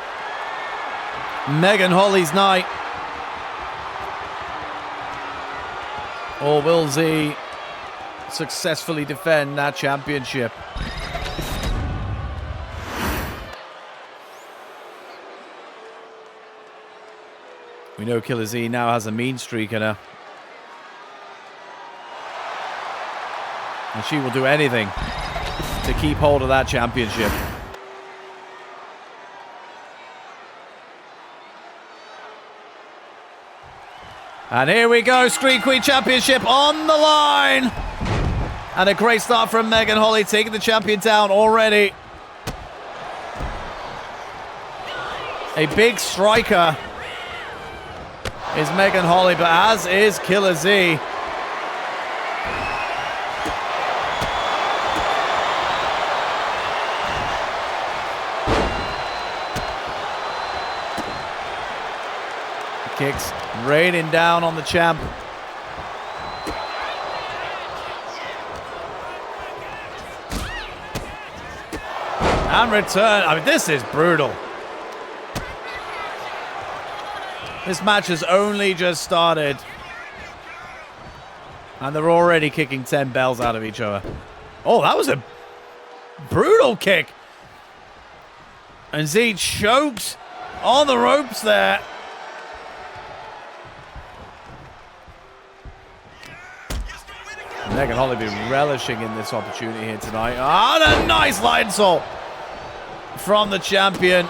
Megan Holly's night? Or will Z successfully defend that championship? We know Killer Z now has a mean streak in her. And she will do anything to keep hold of that championship. And here we go, Screen Queen Championship on the line. And a great start from Megan Holly, taking the champion down already. A big striker is Megan Holly, but as is Killer Z. Kicks raining down on the champ. And return. I mean, this is brutal. This match has only just started. And they're already kicking 10 bells out of each other. Oh, that was a brutal kick. And Z choked on the ropes there. Megan Holly be relishing in this opportunity here tonight. Oh, and a nice line salt from the champion.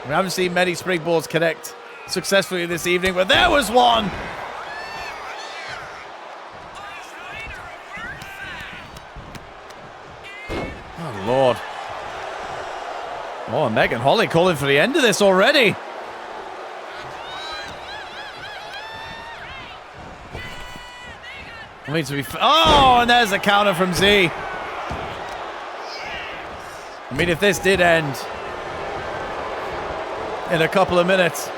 We haven't seen many springboards connect successfully this evening, but there was one. Oh, Lord. Oh, and Megan Holly calling for the end of this already. I mean, to be oh, and there's a counter from Z. I mean, if this did end in a couple of minutes,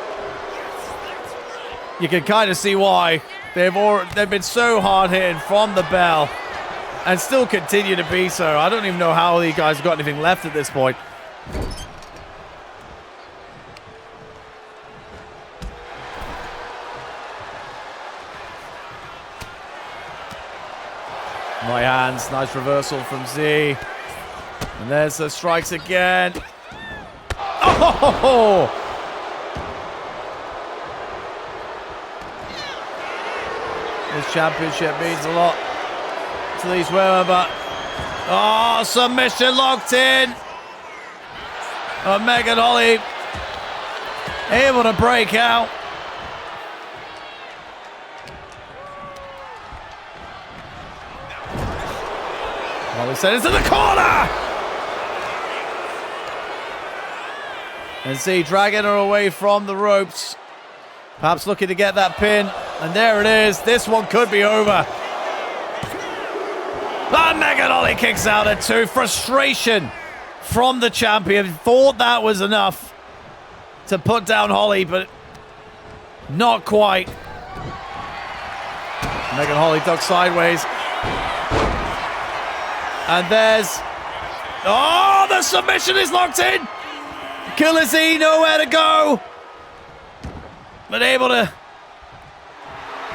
you can kind of see why. They've been so hard hitting from the bell and still continue to be so. I don't even know how these guys have got anything left at this point. Right hands, nice reversal from Z. And there's the strikes again. Oh! This championship means a lot to these women, but oh, submission locked in. Oh, Megan Holly able to break out. Holly sent into the corner! And Z dragging her away from the ropes. Perhaps looking to get that pin. And there it is. This one could be over. And Megan Holly kicks out at 2. Frustration from the champion. Thought that was enough to put down Holly, but not quite. Megan Holly ducks sideways. And there's... oh, the submission is locked in! Killer Z nowhere to go! But able to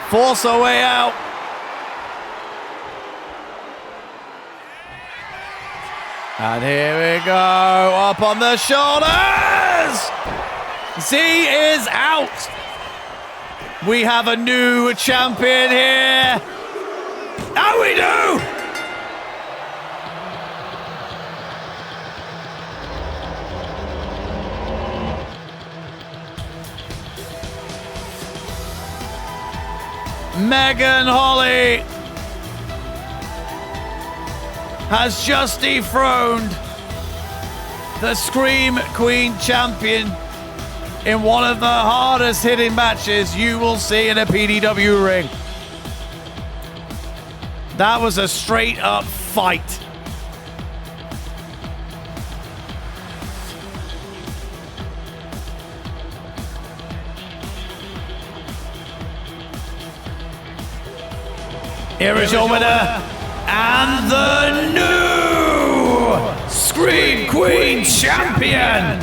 force her way out. And here we go, up on the shoulders! Z is out! We have a new champion here! And we do! Megan Holly has just dethroned the Scream Queen champion in one of the hardest hitting matches you will see in a PDW ring. That was a straight up fight. Here is your winner and the new Scream Queen Champion,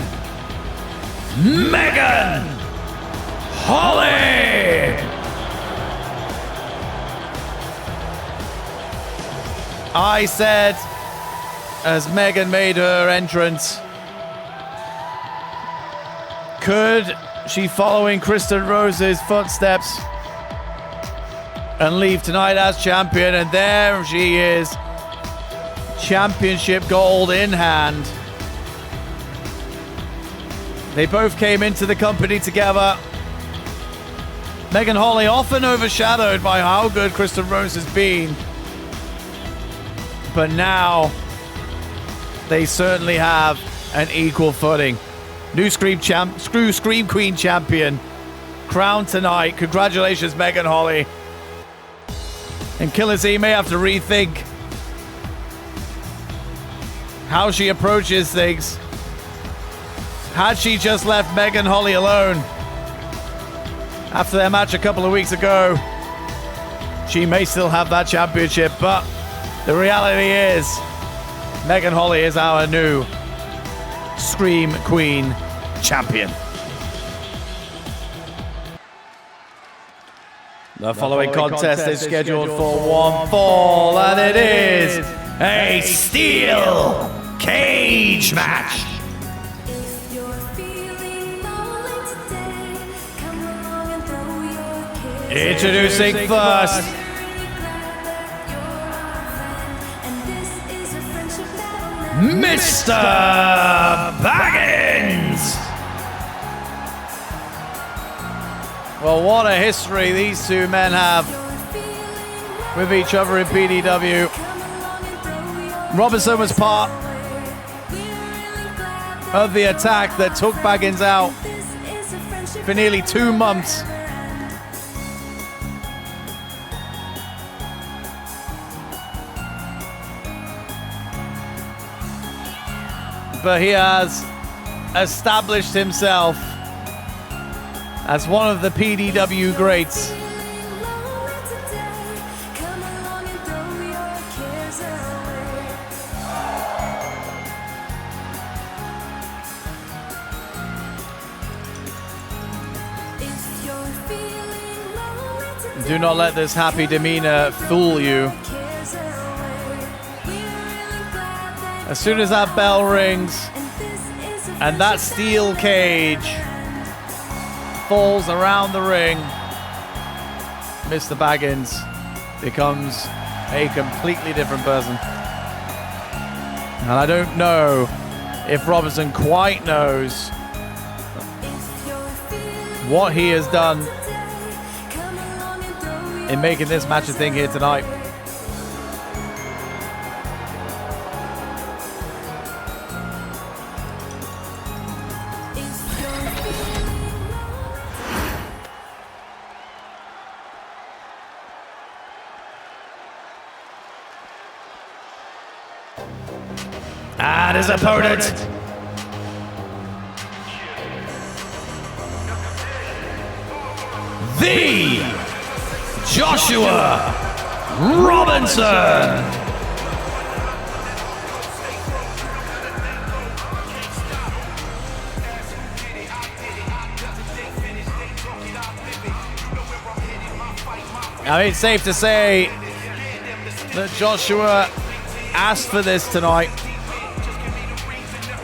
Megan Holly. I said, as Megan made her entrance, could she follow in Kristen Rose's footsteps and leave tonight as champion? And there she is, championship gold in hand. They both came into the company together. Megan Holly often overshadowed by how good Kristen Rose has been. But now they certainly have an equal footing. New Scream Queen champion crowned tonight. Congratulations, Megan Holly. And Killer Z may have to rethink how she approaches things. Had she just left Megan Holly alone after their match a couple of weeks ago, she may still have that championship, but the reality is Megan Holly is our new Scream Queen champion. The following contest is scheduled for one fall, and it is a steel cage match. If you're feeling lonely today, come along and throw your cares Introducing first, away. And this is a friendship that Mr. Baggins. Well, what a history these two men have with each other in PDW. Robinson was part of the attack that took Baggins out for nearly 2 months. But he has established himself as one of the PDW greats. Do not let this happy demeanor fool you. As soon as that bell rings and that steel cage falls around the ring, Mr. Baggins becomes a completely different person. And I don't know if Robinson quite knows what he has done in making this match a thing here tonight. And his opponent, the Joshua Robinson. Now it's safe to say that Joshua asked for this tonight.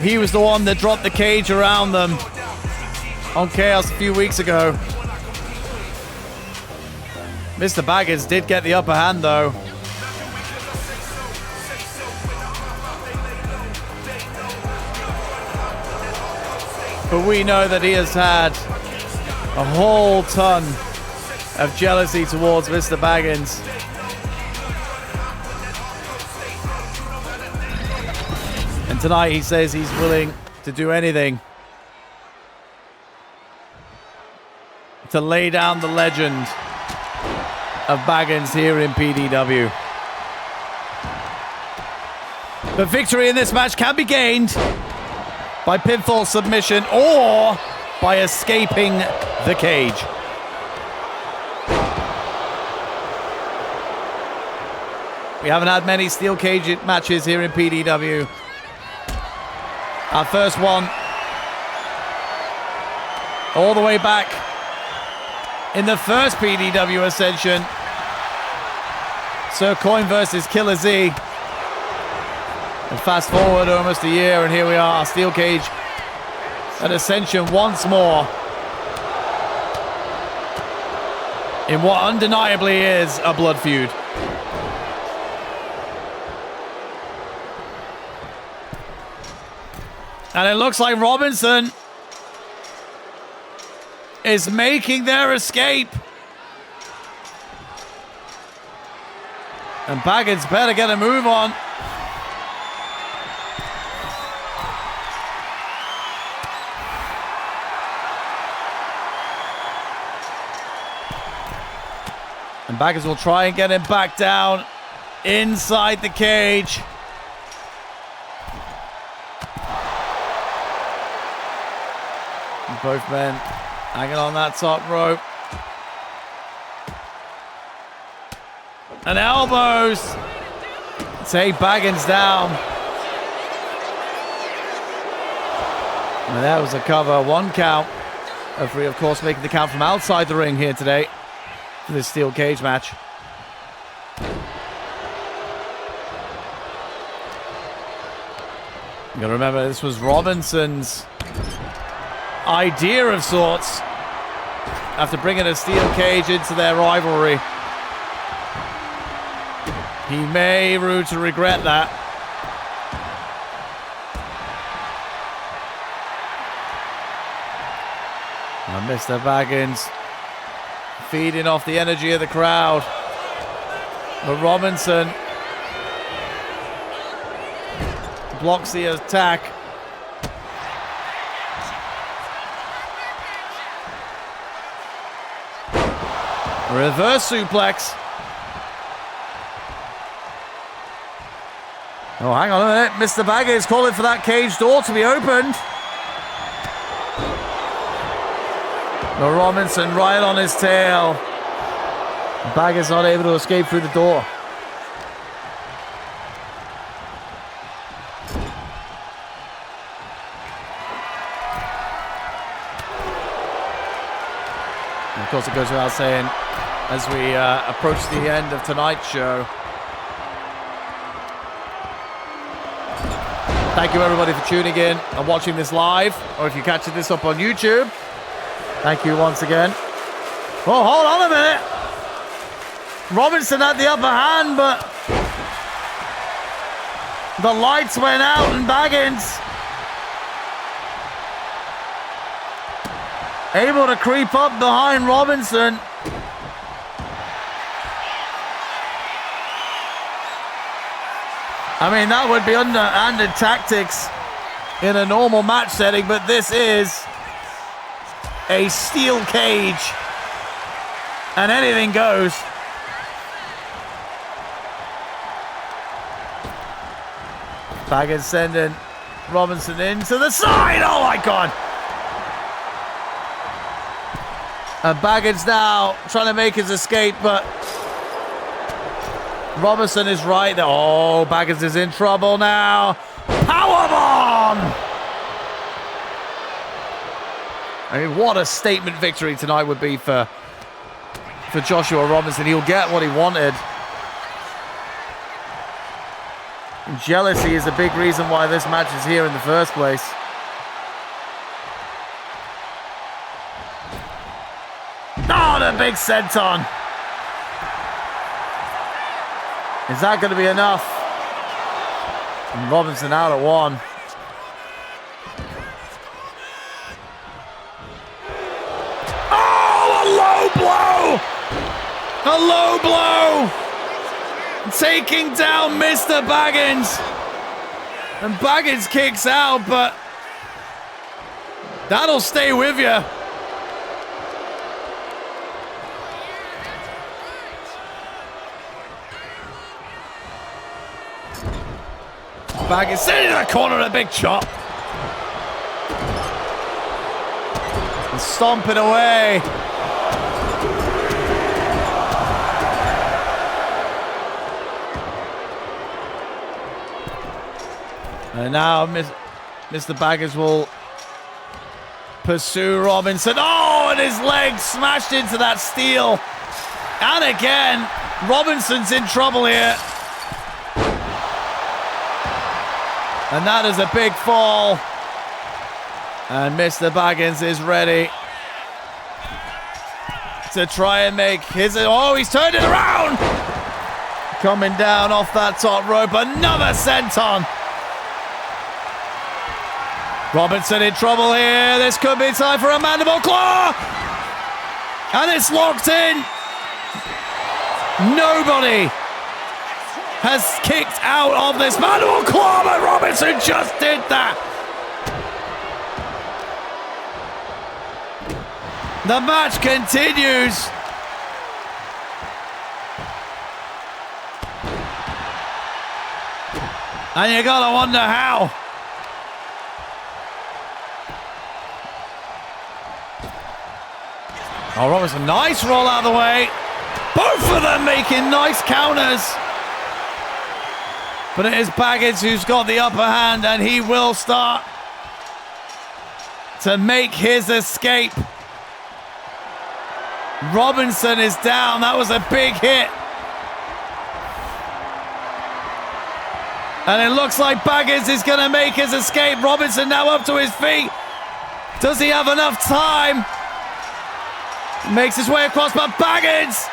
He was the one that dropped the cage around them on Chaos a few weeks ago. Mr. Baggins did get the upper hand though. But we know that he has had a whole ton of jealousy towards Mr. Baggins. And tonight he says he's willing to do anything to lay down the legend of Baggins here in PDW. But victory in this match can be gained by pinfall submission or by escaping the cage. We haven't had many steel cage matches here in PDW. Our first one. All the way back in the first PDW Ascension. Sir Coin versus Killer Z. And fast forward almost a year, and here we are, Steel Cage at Ascension once more. In what undeniably is a blood feud. And it looks like Robinson is making their escape. And Baggins better get a move on. And Baggins will try and get him back down inside the cage. And both men hanging on that top rope. And elbows. Take Baggins down. And that was a cover. 1 count. Referee, of course, making the count from outside the ring here today for this steel cage match. You gotta remember, this was Robinson's idea of sorts after bringing a steel cage into their rivalry. He may rue to regret that. And Mr. Baggins feeding off the energy of the crowd. But Robinson blocks the attack. Reverse suplex. Oh, hang on a minute. Mr. Baggins calling for that cage door to be opened. But Robinson right on his tail. Baggins not able to escape through the door. And of course, it goes without saying, as we approach the end of tonight's show, thank you everybody for tuning in and watching this live, or if you're catching this up on YouTube, thank you once again. Oh, hold on a minute. Robinson had the upper hand, but the lights went out and Baggins able to creep up behind Robinson. I mean, that would be underhanded tactics in a normal match setting, but this is a steel cage and anything goes. Baggins sending Robinson into the side. Oh my God. And Baggins now trying to make his escape, but Robinson is right there. Oh, Baggins is in trouble now. Powerbomb! I mean, what a statement victory tonight would be for Joshua Robinson. He'll get what he wanted. And jealousy is a big reason why this match is here in the first place. Oh, the big senton. Is that going to be enough? And Robinson out at 1. Oh, a low blow! A low blow! Taking down Mr. Baggins. And Baggins kicks out, but that'll stay with you. Baggins sitting in the corner, a big chop. And stomping away. And now Mr. Baggins will pursue Robinson. Oh, and his leg smashed into that steel. And again, Robinson's in trouble here. And that is a big fall. And Mr. Baggins is ready to try and make his... Oh, he's turned it around! Coming down off that top rope. Another senton. Robinson in trouble here. This could be time for a mandible claw. And it's locked in. Nobody has kicked out of this mandible claw, but Robinson just did that. The match continues. And you gotta wonder how. Oh, Robinson, nice roll out of the way. Both of them making nice counters. But it is Baggins who's got the upper hand, and he will start to make his escape. Robinson is down. That was a big hit. And it looks like Baggins is going to make his escape. Robinson now up to his feet. Does he have enough time? Makes his way across, but Baggins!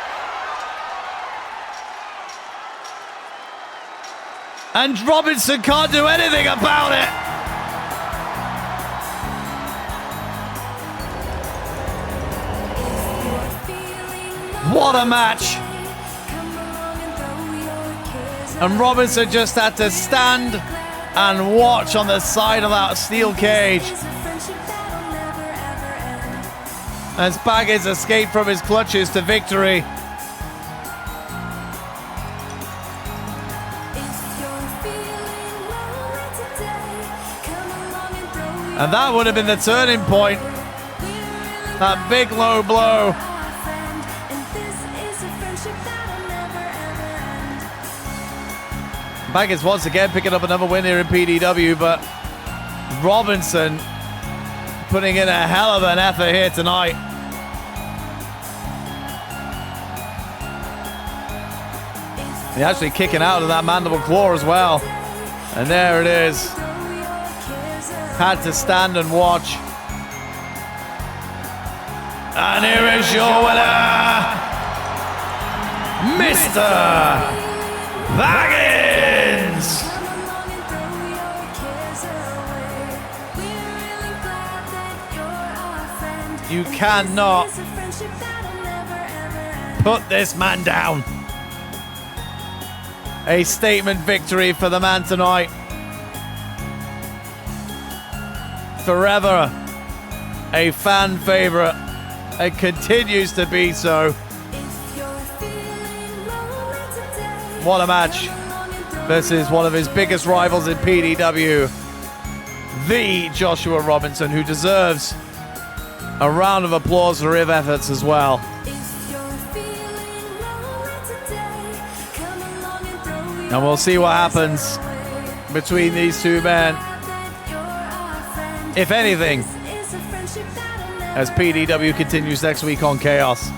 And Robinson can't do anything about it. What a match. And Robinson just had to stand and watch on the side of that steel cage as Baggins escaped from his clutches to victory. And that would have been the turning point. That big low blow. Baggins once again picking up another win here in PDW, but Robinson putting in a hell of an effort here tonight. He's actually kicking out of that mandible claw as well. And there it is. Had to stand and watch. And here is your winner, Mr. Baggins! You cannot put this man down. A statement victory for the man tonight. Forever a fan favorite. It continues to be so. What a match versus one of his biggest rivals in PDW, the Joshua Robinson, who deserves a round of applause for his efforts as well. And we'll see what happens between these two men, if anything, as PDW continues next week on Chaos.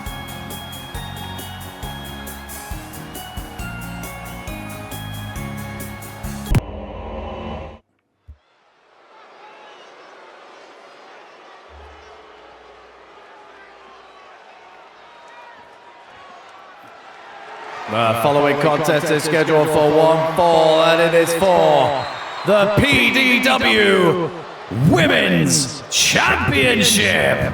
The following contest is scheduled for one fall, and it is for the PDW Women's Championship.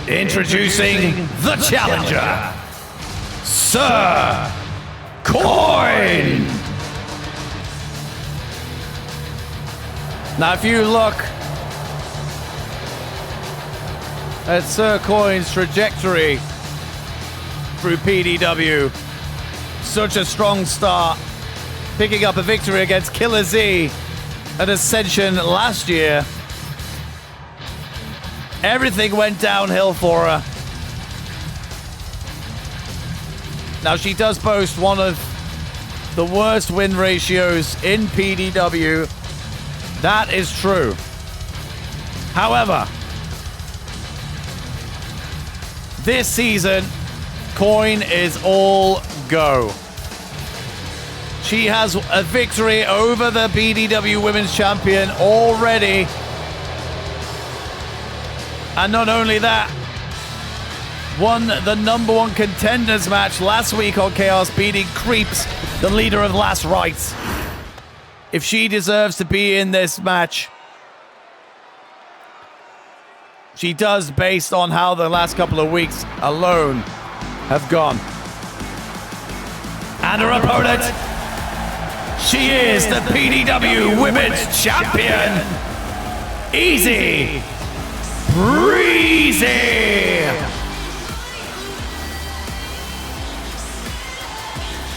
Introducing the challenger, Sir Coin. Now, if you look at Sir Coin's trajectory through PDW, such a strong start, picking up a victory against Killer Z at Ascension last year. Everything went downhill for her. Now, she does boast one of the worst win ratios in PDW. That is true. However, this season, Coin is all go. She has a victory over the PDW Women's Champion already. And not only that, won the #1 contenders match last week on Chaos, beating Creeps, the leader of Last Rites. If she deserves to be in this match, she does, based on how the last couple of weeks alone have gone. And her opponent, she is the PDW Women's Champion, Easy Breezy.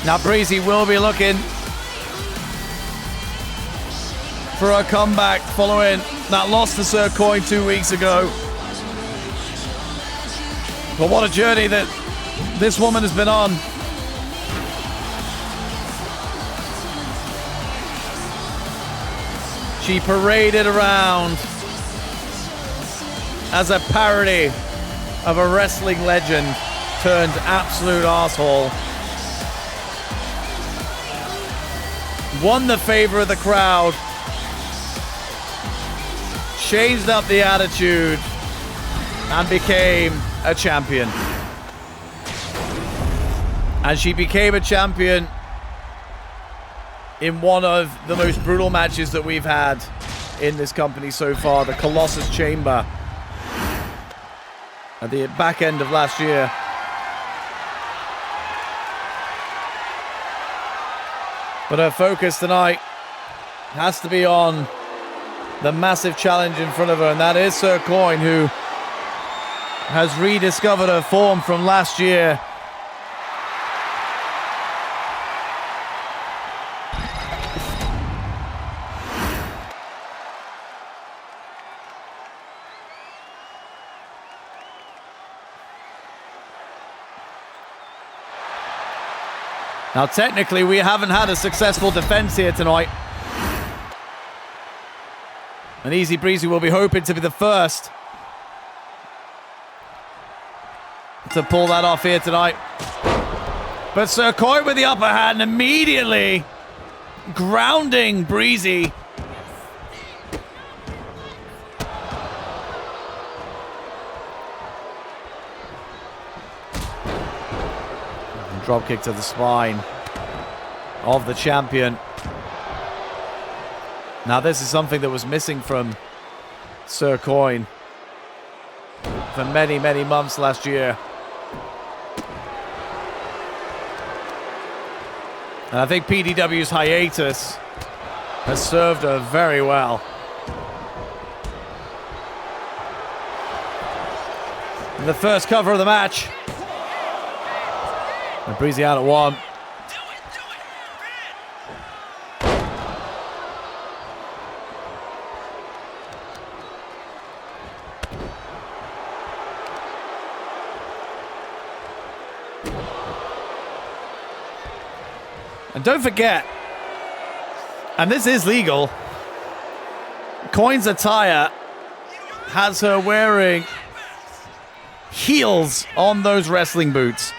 Now Breezy will be looking for a comeback following that loss to Sir Coin 2 weeks ago. But what a journey that this woman has been on. She paraded around as a parody of a wrestling legend turned absolute arsehole. Won the favor of the crowd. Changed up the attitude and became a champion. And she became a champion in one of the most brutal matches that we've had in this company so far, the Colossus Chamber, at the back end of last year. But her focus tonight has to be on the massive challenge in front of her, and that is Sir Coin, who has rediscovered her form from last year. Now, technically, we haven't had a successful defense here tonight. And Easy Breezy will be hoping to be the first to pull that off here tonight. But Sir Coin with the upper hand, immediately grounding Breezy. Drop kick to the spine of the champion. Now this is something that was missing from Sir Coin for many, many months last year. And I think PDW's hiatus has served her very well. In the first cover of the match. And Breezy out at one. And don't forget, and this is legal, Coin's attire has her wearing heels on those wrestling boots.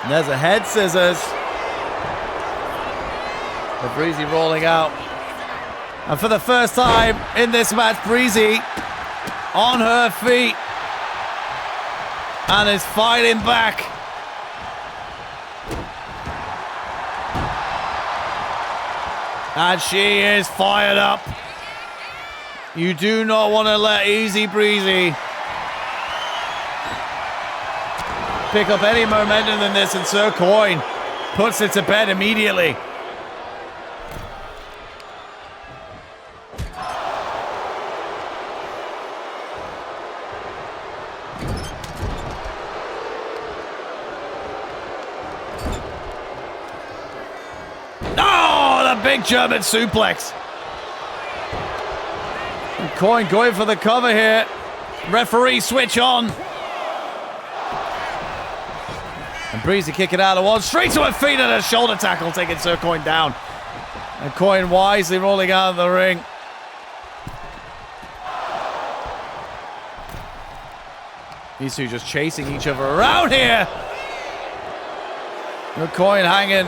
And there's a head scissors. The Breezy rolling out. And for the first time in this match, Breezy on her feet and is fighting back. And she is fired up. You do not want to let Easy Breezy pick up any momentum in this, and Sir Coin puts it to bed immediately. big German suplex. And Coin going for the cover here. Referee switch on. And Breezy kicking out of one. Straight to her feet and a shoulder tackle, taking Sir Coin down. And Coin wisely rolling out of the ring. These two just chasing each other around here. The Coin hanging.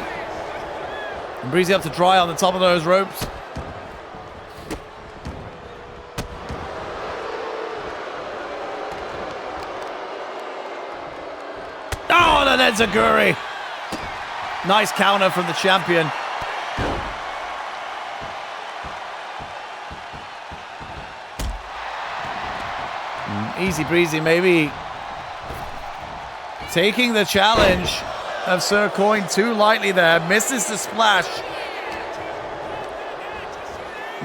And Breezy up to dry on the top of those ropes. Oh, and an Enziguri. Nice counter from the champion. Easy Breezy maybe taking the challenge of Sir Coin too lightly there. Misses the splash.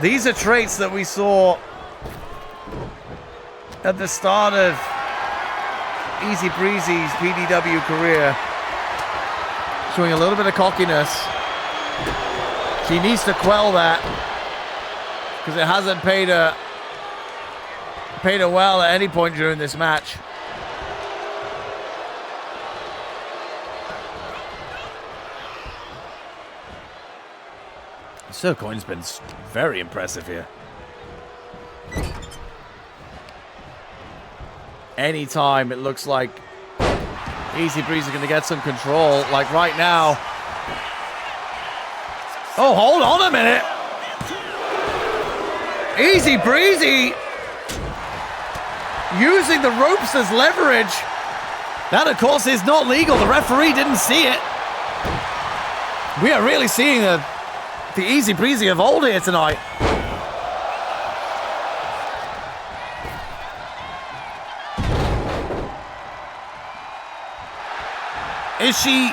These are traits that we saw at the start of Easy Breezy's PDW career. Showing a little bit of cockiness. She needs to quell that because it hasn't paid her well at any point during this match. Sir Coin's been very impressive here. Anytime it looks like Easy Breezy is going to get some control, like right now. Oh, hold on a minute. Easy Breezy using the ropes as leverage. That, of course, is not legal. The referee didn't see it. We are really seeing the Easy Breezy of old here tonight. Is she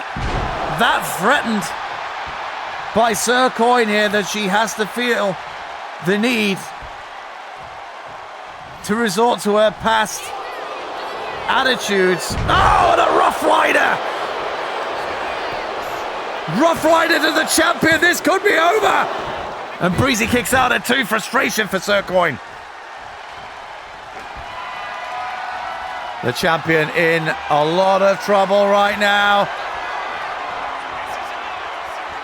that threatened by Sir Coin here that she has to feel the need to resort to her past attitudes? Oh, and a Rough Rider! Rough Rider to the champion. This could be over. And Breezy kicks out at 2. Frustration for Sir Coin. The champion in a lot of trouble right now.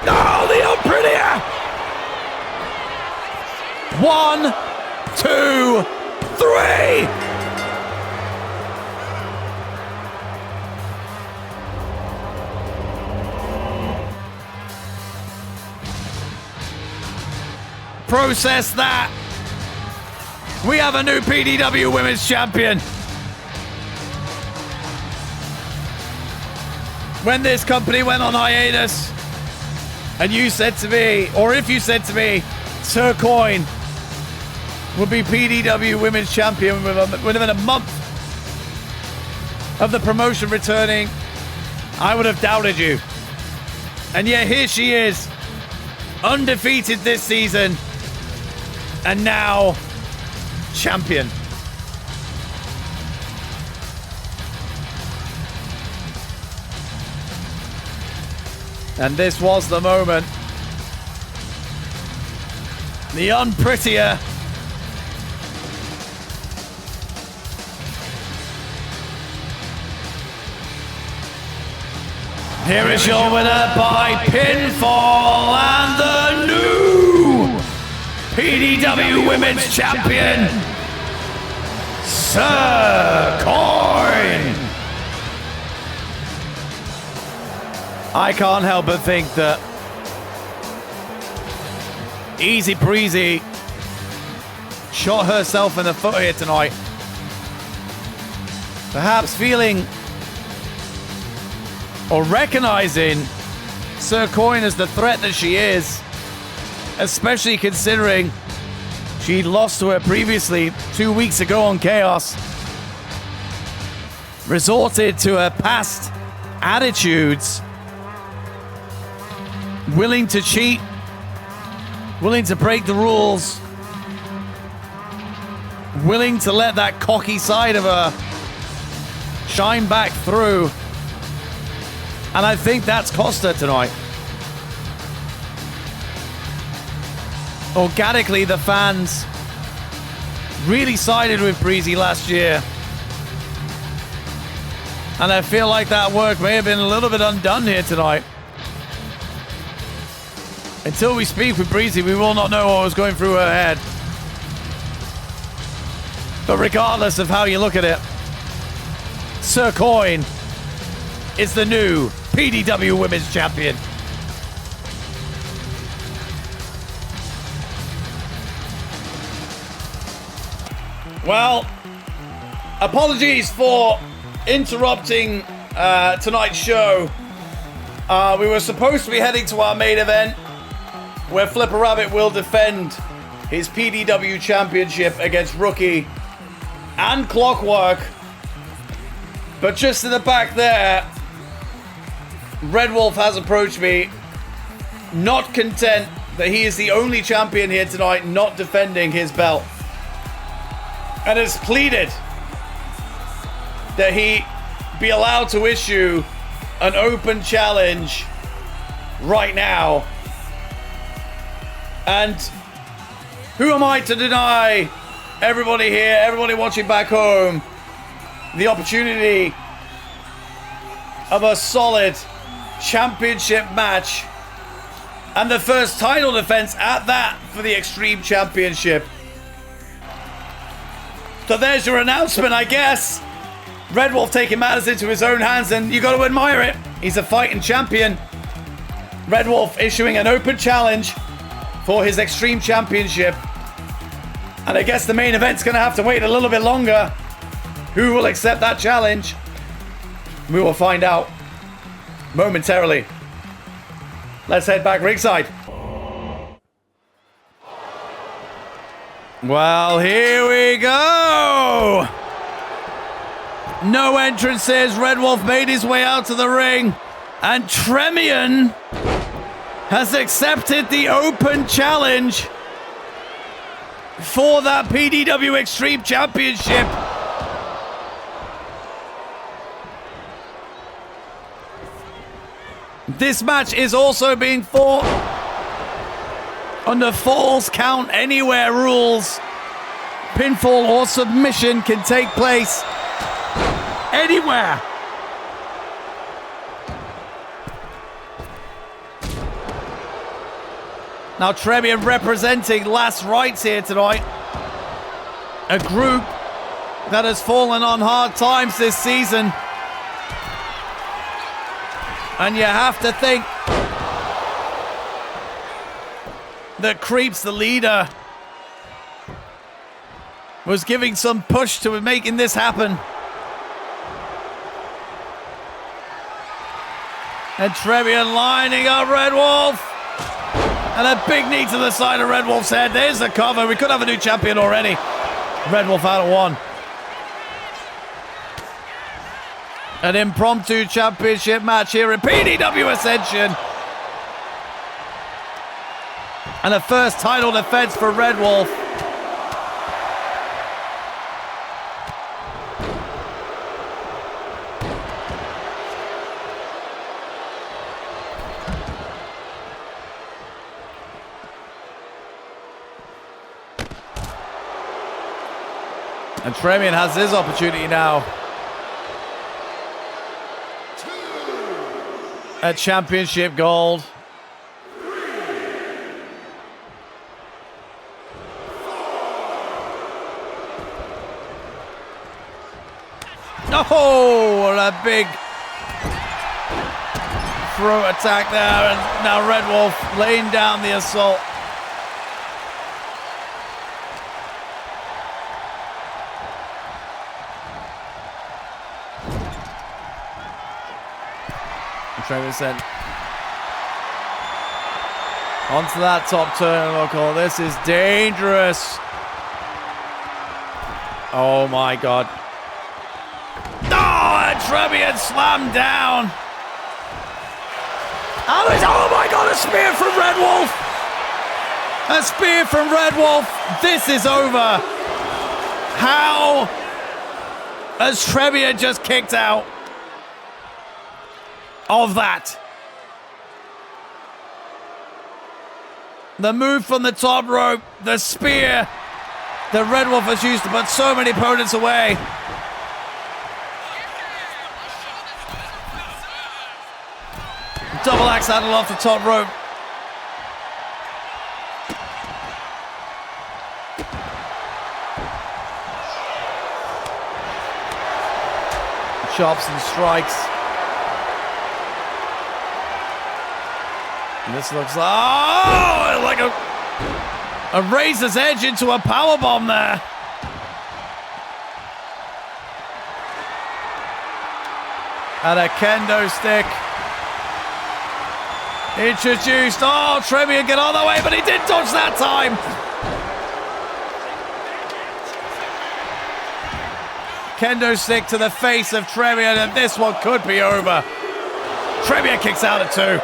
Oh, the unprettier! 1, 2, 3! Process that. We have a new PDW Women's Champion. When this company went on hiatus, and you said to me, or if you said to me, Sir Coin would be PDW Women's Champion within a month of the promotion returning, I would have doubted you. And yet here she is, undefeated this season, and now champion. And this was the moment. The unprettier. Here is your winner by pinfall and the new PDW Women's Champion, Sir Coin. I can't help but think that Easy Breezy shot herself in the foot here tonight. Perhaps feeling or recognizing Sir Coin as the threat that she is, especially considering she lost to her previously 2 weeks ago on Chaos, resorted to her past attitudes, willing to cheat, willing to break the rules, willing to let that cocky side of her shine back through. And I think that's cost her tonight. organically the fans really sided with Breezy last year. And I feel like that work may have been a little bit undone here tonight. Until we speak with Breezy, we will not know what was going through her head. But regardless of how you look at it, Sir Coin is the new PDW Women's Champion. Well, apologies for interrupting tonight's show. We were supposed to be heading to our main event, where Flipper Rabbit will defend his PDW Championship against Rookie and Clockwork. But just in the back there, Red Wolf has approached me, not content that he is the only champion here tonight not defending his belt, and has pleaded that he be allowed to issue an open challenge right now. And who am I to deny everybody here, everybody watching back home, the opportunity of a solid championship match and the first title defense at that for the Extreme Championship. So there's your announcement, I guess. Red Wolf taking matters into his own hands, and you got to admire it. He's a fighting champion. Red Wolf issuing an open challenge for his Extreme Championship. And I guess the main event's going to have to wait a little bit longer. Who will accept that challenge? We will find out momentarily. Let's head back ringside. Well, here we go. No entrances. Red Wolf made his way out to the ring. And Tremian has accepted the open challenge for that PDW Extreme Championship. This match is also being fought under Falls Count Anywhere rules. Pinfall or submission can take place anywhere. Now Tremian representing Last Rights here tonight. A group that has fallen on hard times this season. And you have to think that Creeps, the leader, was giving some push to making this happen. And Tremian lining up Red Wolf. And a big knee to the side of Red Wolf's head. There's the cover. We could have a new champion already. Red Wolf out of one. An impromptu championship match here in PDW Ascension. And a first title defense for Red Wolf. And Tremian has his opportunity now at championship gold. Oh, what a big throat attack there. And now Red Wolf laying down the assault. Trevor said onto that top turnbuckle. This is dangerous. Oh my god. Oh, and Tremian slammed down. Oh my god, a spear from Red Wolf. A spear from Red Wolf. This is over. How has Tremian just kicked out of that? The move from the top rope, the spear that Red Wolf has used to put so many opponents away. Double axe handle off the top rope. Chops and strikes. And this looks like a razor's edge into a powerbomb there. And a kendo stick. Introduced. Oh, Trevian get all the way, but he did dodge that time. Kendo stick to the face of Trevian, and this one could be over. Trevian kicks out at 2.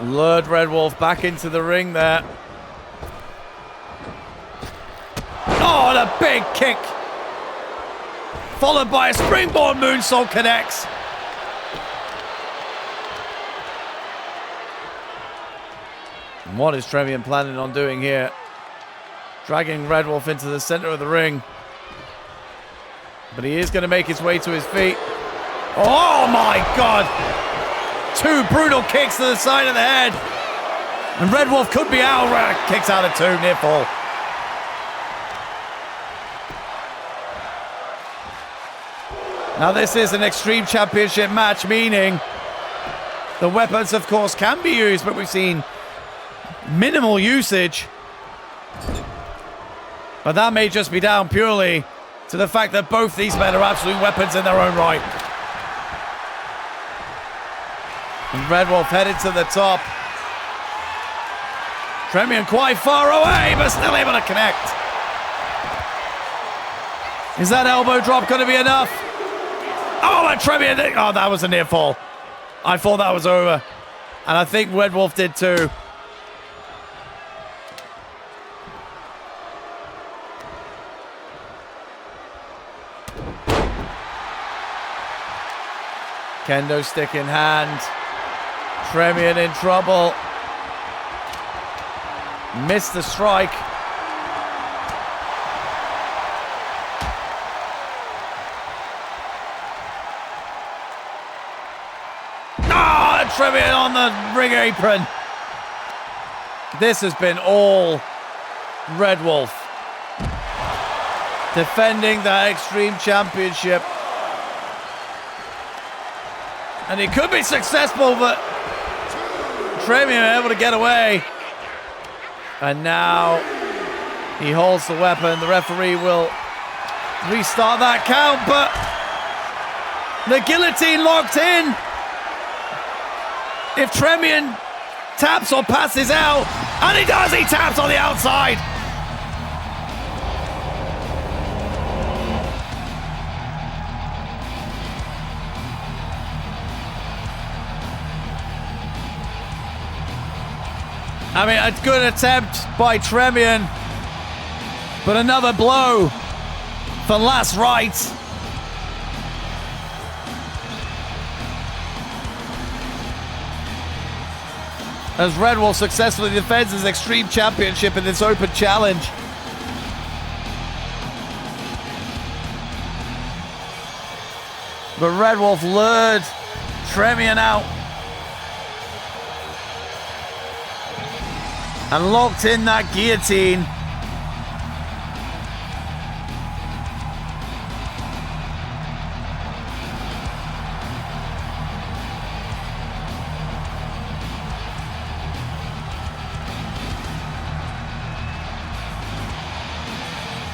Lured Red Wolf back into the ring there. Oh, and a big kick. Followed by a springboard moonsault connects. And what is Trevian planning on doing here? Dragging Red Wolf into the center of the ring. But he is going to make his way to his feet. Oh my God! 2 brutal kicks to the side of the head. And Red Wolf could be out. Kicks out at 2, near fall. Now this is an Extreme Championship match, meaning the weapons, of course, can be used, but we've seen minimal usage. But that may just be down purely to the fact that both these men are absolute weapons in their own right. And Red Wolf headed to the top. Trevian quite far away, but still able to connect. Is that elbow drop going to be enough? Oh, and Trevian, oh, that was a near fall. I thought that was over. And I think Red Wolf did too. Kendo stick in hand. Trevian in trouble. Missed the strike. Ah, Trevian on the ring apron. This has been all Red Wolf. Defending the Extreme Championship. And he could be successful, but Trevian able to get away. And now he holds the weapon. The referee will restart that count, but the guillotine locked in. If Trevian taps or passes out, and he does, he taps on the outside. I mean, a good attempt by Trevian, but another blow for last rites. As Red Wolf successfully defends his Extreme Championship in this open challenge. But Red Wolf lured Trevian out. And locked in that guillotine.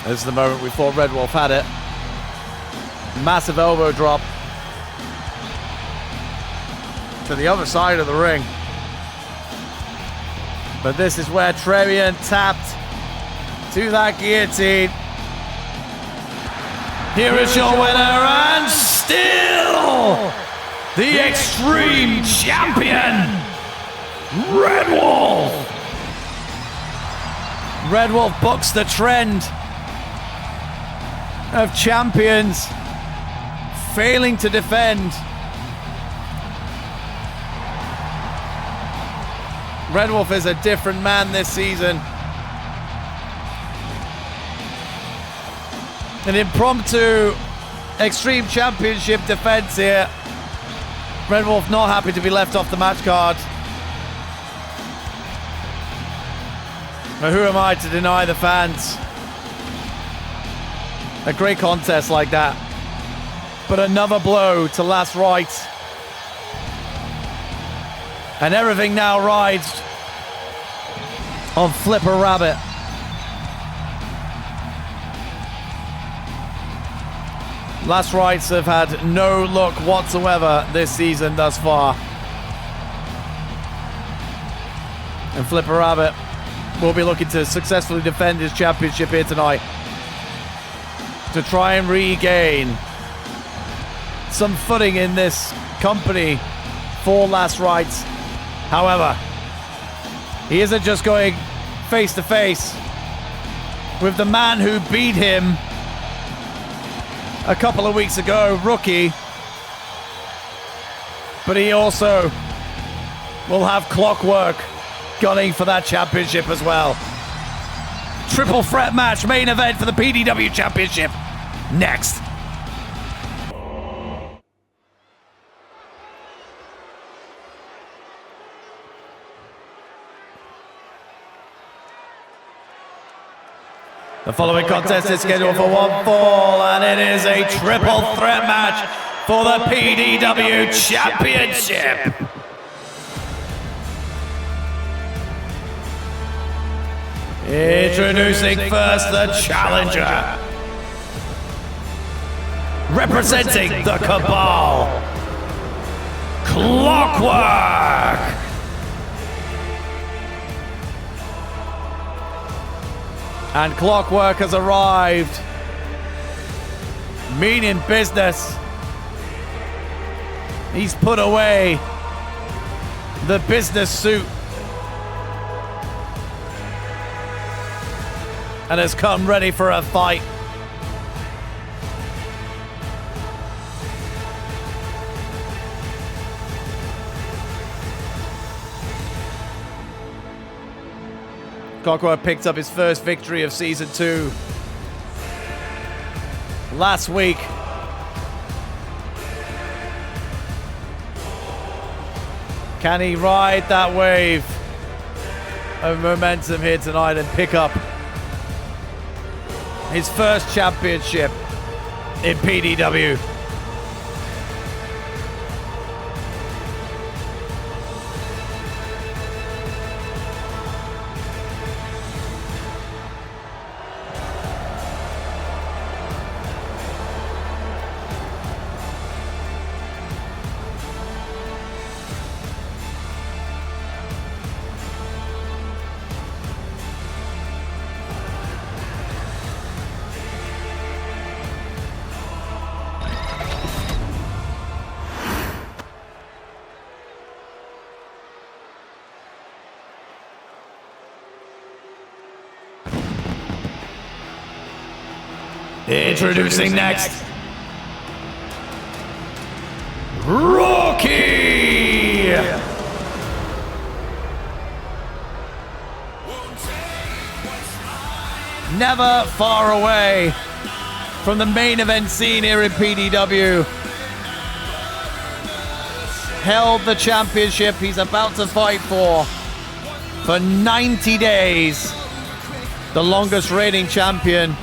This is the moment we thought Red Wolf had it. Massive elbow drop to the other side of the ring. But this is where Trevian tapped to that guillotine. Here is your winner and still the Extreme Champion, Red Wolf! Red Wolf bucks the trend of champions failing to defend. Red Wolf is a different man this season. An impromptu Extreme Championship defense here. Red Wolf not happy to be left off the match card. But who am I to deny the fans a great contest like that? But another blow to Last Right. And everything now rides on Flipper Rabbit. Last Rights have had no luck whatsoever this season thus far. And Flipper Rabbit will be looking to successfully defend his championship here tonight, to try and regain some footing in this company for Last Rights. However, he isn't just going face to face with the man who beat him a couple of weeks ago, Rookie, but he also will have Clockwork gunning for that championship as well. Triple threat match, main event for the PDW Championship. Next. The following contest is scheduled for one fall, and it is a triple threat match for the PDW Championship. Introducing first the challenger. Representing the Cabal, Clockwork. And Clockwork has arrived, meaning business. He's put away the business suit and has come ready for a fight. Clockwork picked up his first victory of Season 2 last week. Can he ride that wave of momentum here tonight and pick up his first championship in PDW? Introducing next, Rookie! Never far away from the main event scene here in PDW. Held the championship he's about to fight for 90 days. The longest reigning champion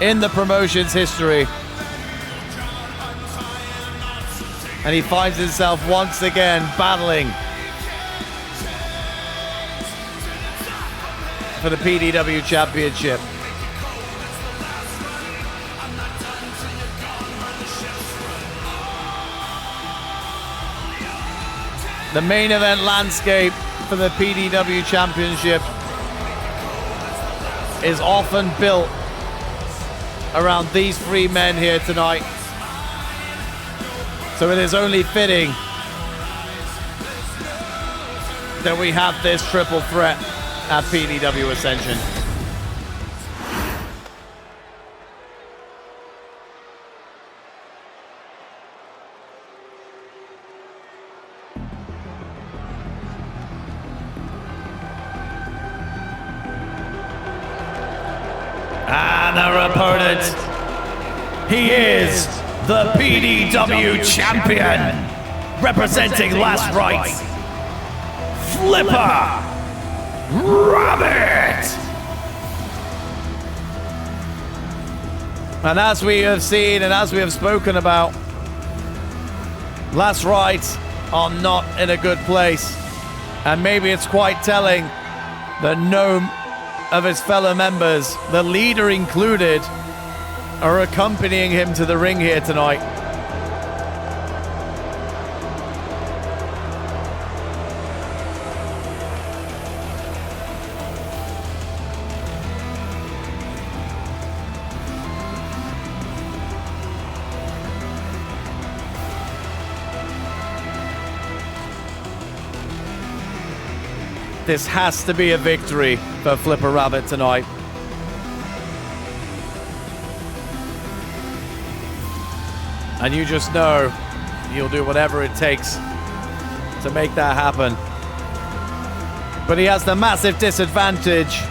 in the promotion's history. And he finds himself once again battling for the PDW Championship. The main event landscape for the PDW Championship is often built around these three men here tonight. So it is only fitting that we have this triple threat at PDW Ascension. And our opponent, he is the PDW champion, representing Last Rites, Flipper Rabbit. And as we have seen and as we have spoken about, Last Rites are not in a good place. And maybe it's quite telling that no of his fellow members, the leader included, are accompanying him to the ring here tonight. This has to be a victory for Flipper Rabbit tonight. And you just know he'll do whatever it takes to make that happen. But he has the massive disadvantage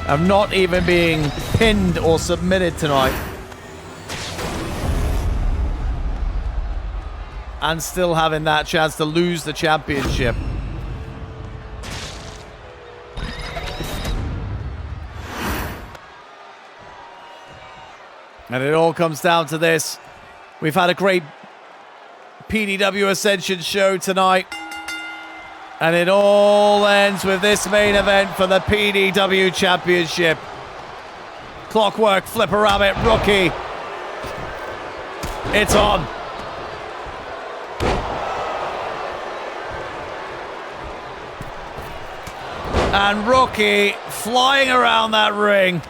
of not even being pinned or submitted tonight. And still having that chance to lose the championship. And it all comes down to this. We've had a great PDW Ascension show tonight. And it all ends with this main event for the PDW Championship. Clockwork, Flipper Rabbit, Rookie. It's on. And Rookie flying around that ring.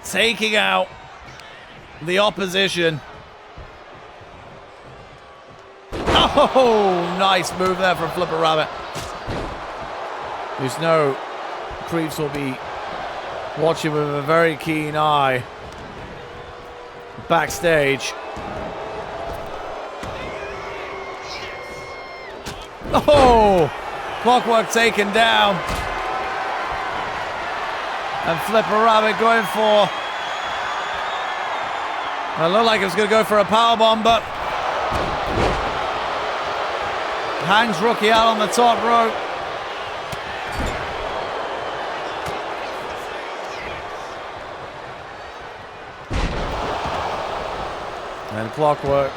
Taking out the opposition. Oh, nice move there from Flipper Rabbit. There's no creeps will be watching with a very keen eye backstage. Oh, Clockwork taken down. And Flipper Rabbit going for... It looked like it was going to go for a powerbomb, but... hangs Rookie out on the top rope. And Clockwork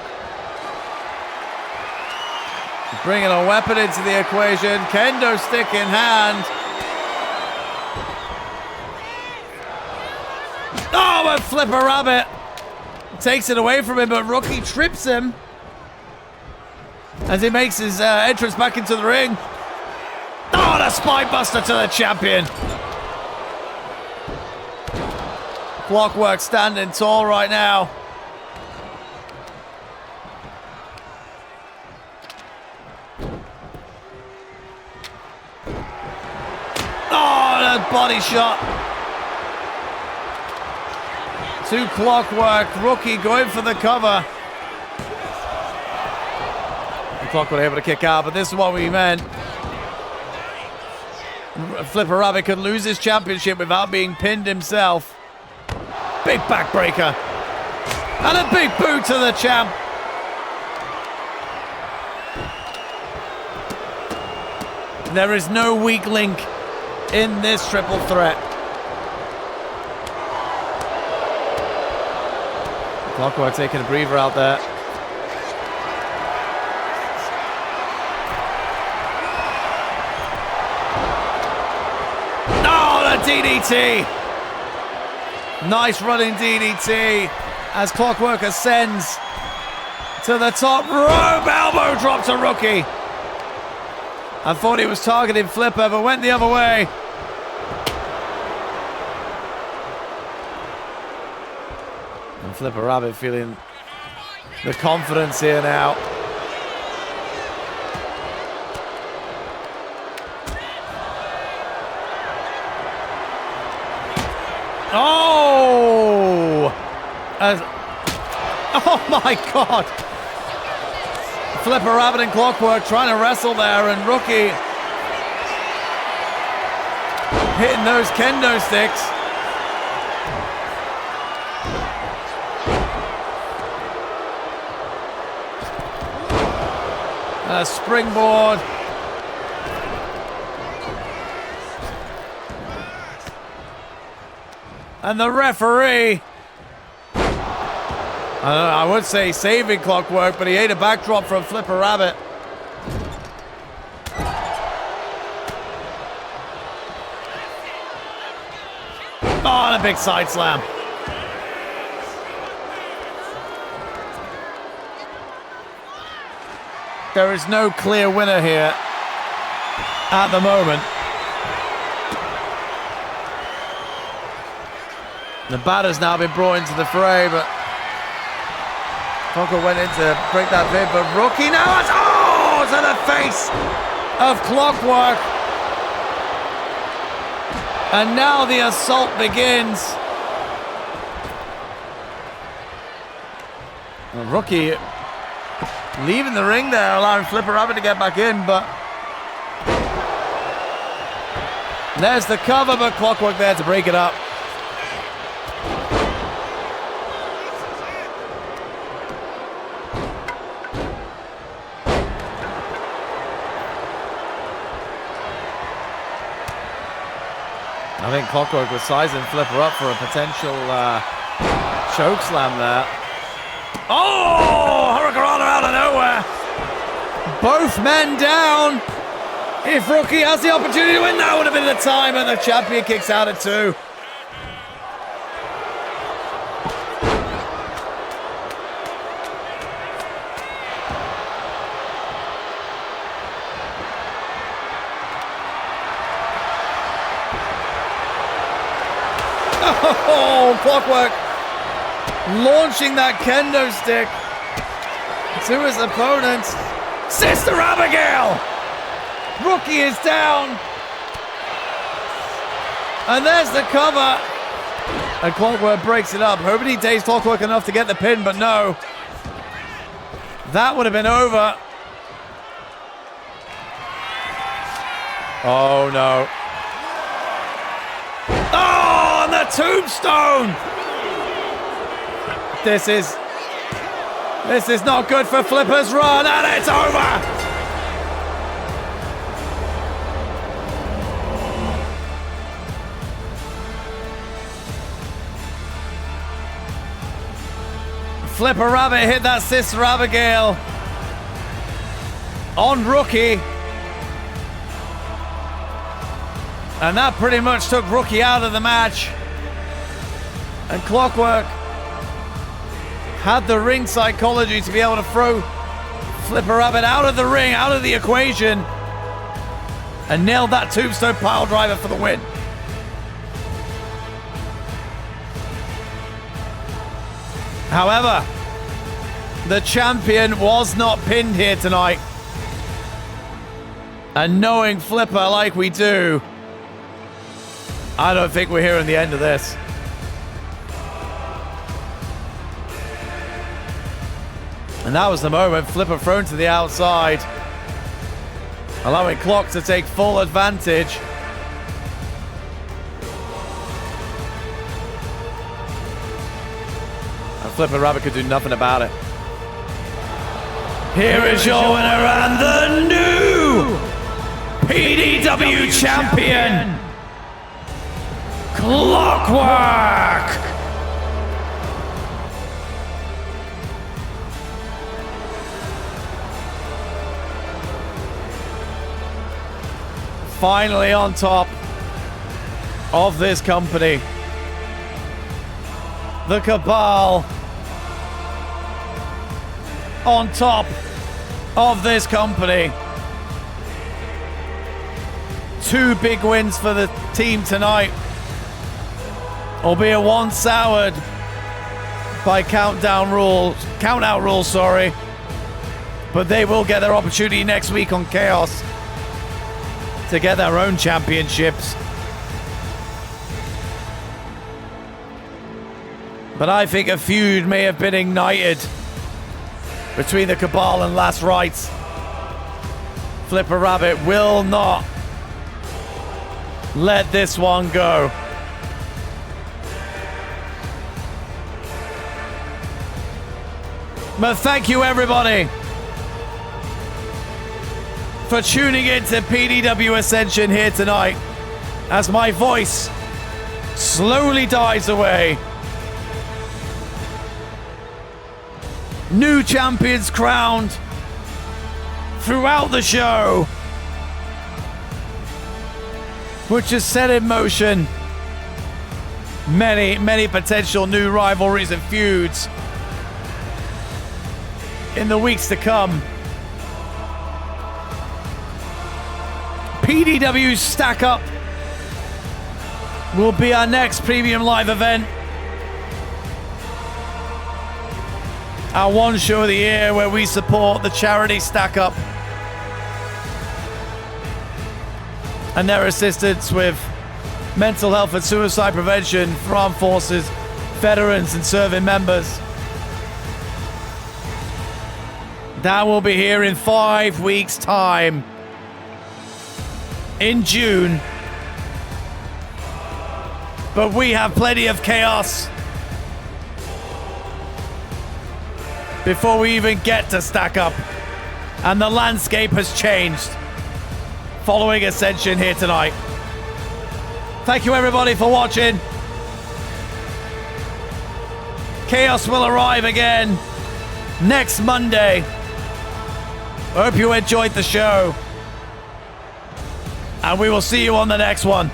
bringing a weapon into the equation. Kendo stick in hand. Oh, but Flipper Rabbit takes it away from him, but Rookie trips him as he makes his entrance back into the ring. Oh, and a spine buster to the champion. Clockwork standing tall right now. Oh, and a body shot to Clockwork. Rookie going for the cover. And Clockwork able to kick out, but this is what we meant. Flipper Rabbit could lose his championship without being pinned himself. Big backbreaker. And a big boot to the champ. There is no weak link in this triple threat. Clockwork taking a breather out there. Oh, the DDT! Nice running DDT as Clockwork ascends to the top rope. Elbow drop to Rookie. I thought he was targeting Flipper, but went the other way. And Flipper Rabbit feeling the confidence here now. Oh! Oh my God! Flipper Rabbit and Clockwork trying to wrestle there, and Rookie hitting those kendo sticks. A springboard. And the referee, I would say saving Clockwork, but he ate a backdrop from Flipper Rabbit. Oh, and a big side slam. There is no clear winner here at the moment. The batter's now been brought into the fray, but Coco went in to break that bid, but Rookie now has, oh, to the face of Clockwork. And now the assault begins. And Rookie leaving the ring there, allowing Flipper Rabbit to get back in, but there's the cover, but Clockwork there to break it up. I think Clockwork was sizing Flipper up for a potential choke slam there. Oh! Hurricanrana out of nowhere! Both men down! If Rookie has the opportunity to win, that would have been the time, and the champion kicks out at 2. Oh, Clockwork launching that kendo stick to his opponent. Sister Abigail! Rookie is down. And there's the cover. And Clockwork breaks it up. Hoping he dazed Clockwork enough to get the pin, but no. That would have been over. Oh, no. Oh, and the tombstone! This is not good for Flipper's run, and it's over! Flipper Rabbit hit that Sister Abigail on Rookie. And that pretty much took Rookie out of the match. And Clockwork had the ring psychology to be able to throw Flipper Rabbit out of the ring, out of the equation, and nailed that tombstone pile driver for the win. However, the champion was not pinned here tonight. And knowing Flipper like we do, I don't think we're hearing the end of this. And that was the moment. Flipper thrown to the outside, allowing Clock to take full advantage. And Flipper Rabbit could do nothing about it. Here is your winner and the new PDW champion, Clockwork! Finally on top of this company. The Cabal on top of this company. 2 big wins for the team tonight. Albeit one soured by count-out rules, sorry. But they will get their opportunity next week on Chaos to get their own championships. But I think a feud may have been ignited between the Cabal and Last Rites. Flipper Rabbit will not let this one go. But thank you everybody for tuning in to PDW Ascension here tonight as my voice slowly dies away. New champions crowned throughout the show, which has set in motion many potential new rivalries and feuds in the weeks to come. PDW Stack Up will be our next premium live event. Our one show of the year where we support the charity Stack Up and their assistance with mental health and suicide prevention for armed forces, veterans and serving members. That will be here in 5 weeks' time in June. But we have plenty of chaos before we even get to Stack Up. And the landscape has changed following Ascension here tonight. Thank you everybody for watching. Chaos will arrive again next Monday. I hope you enjoyed the show. And we will see you on the next one.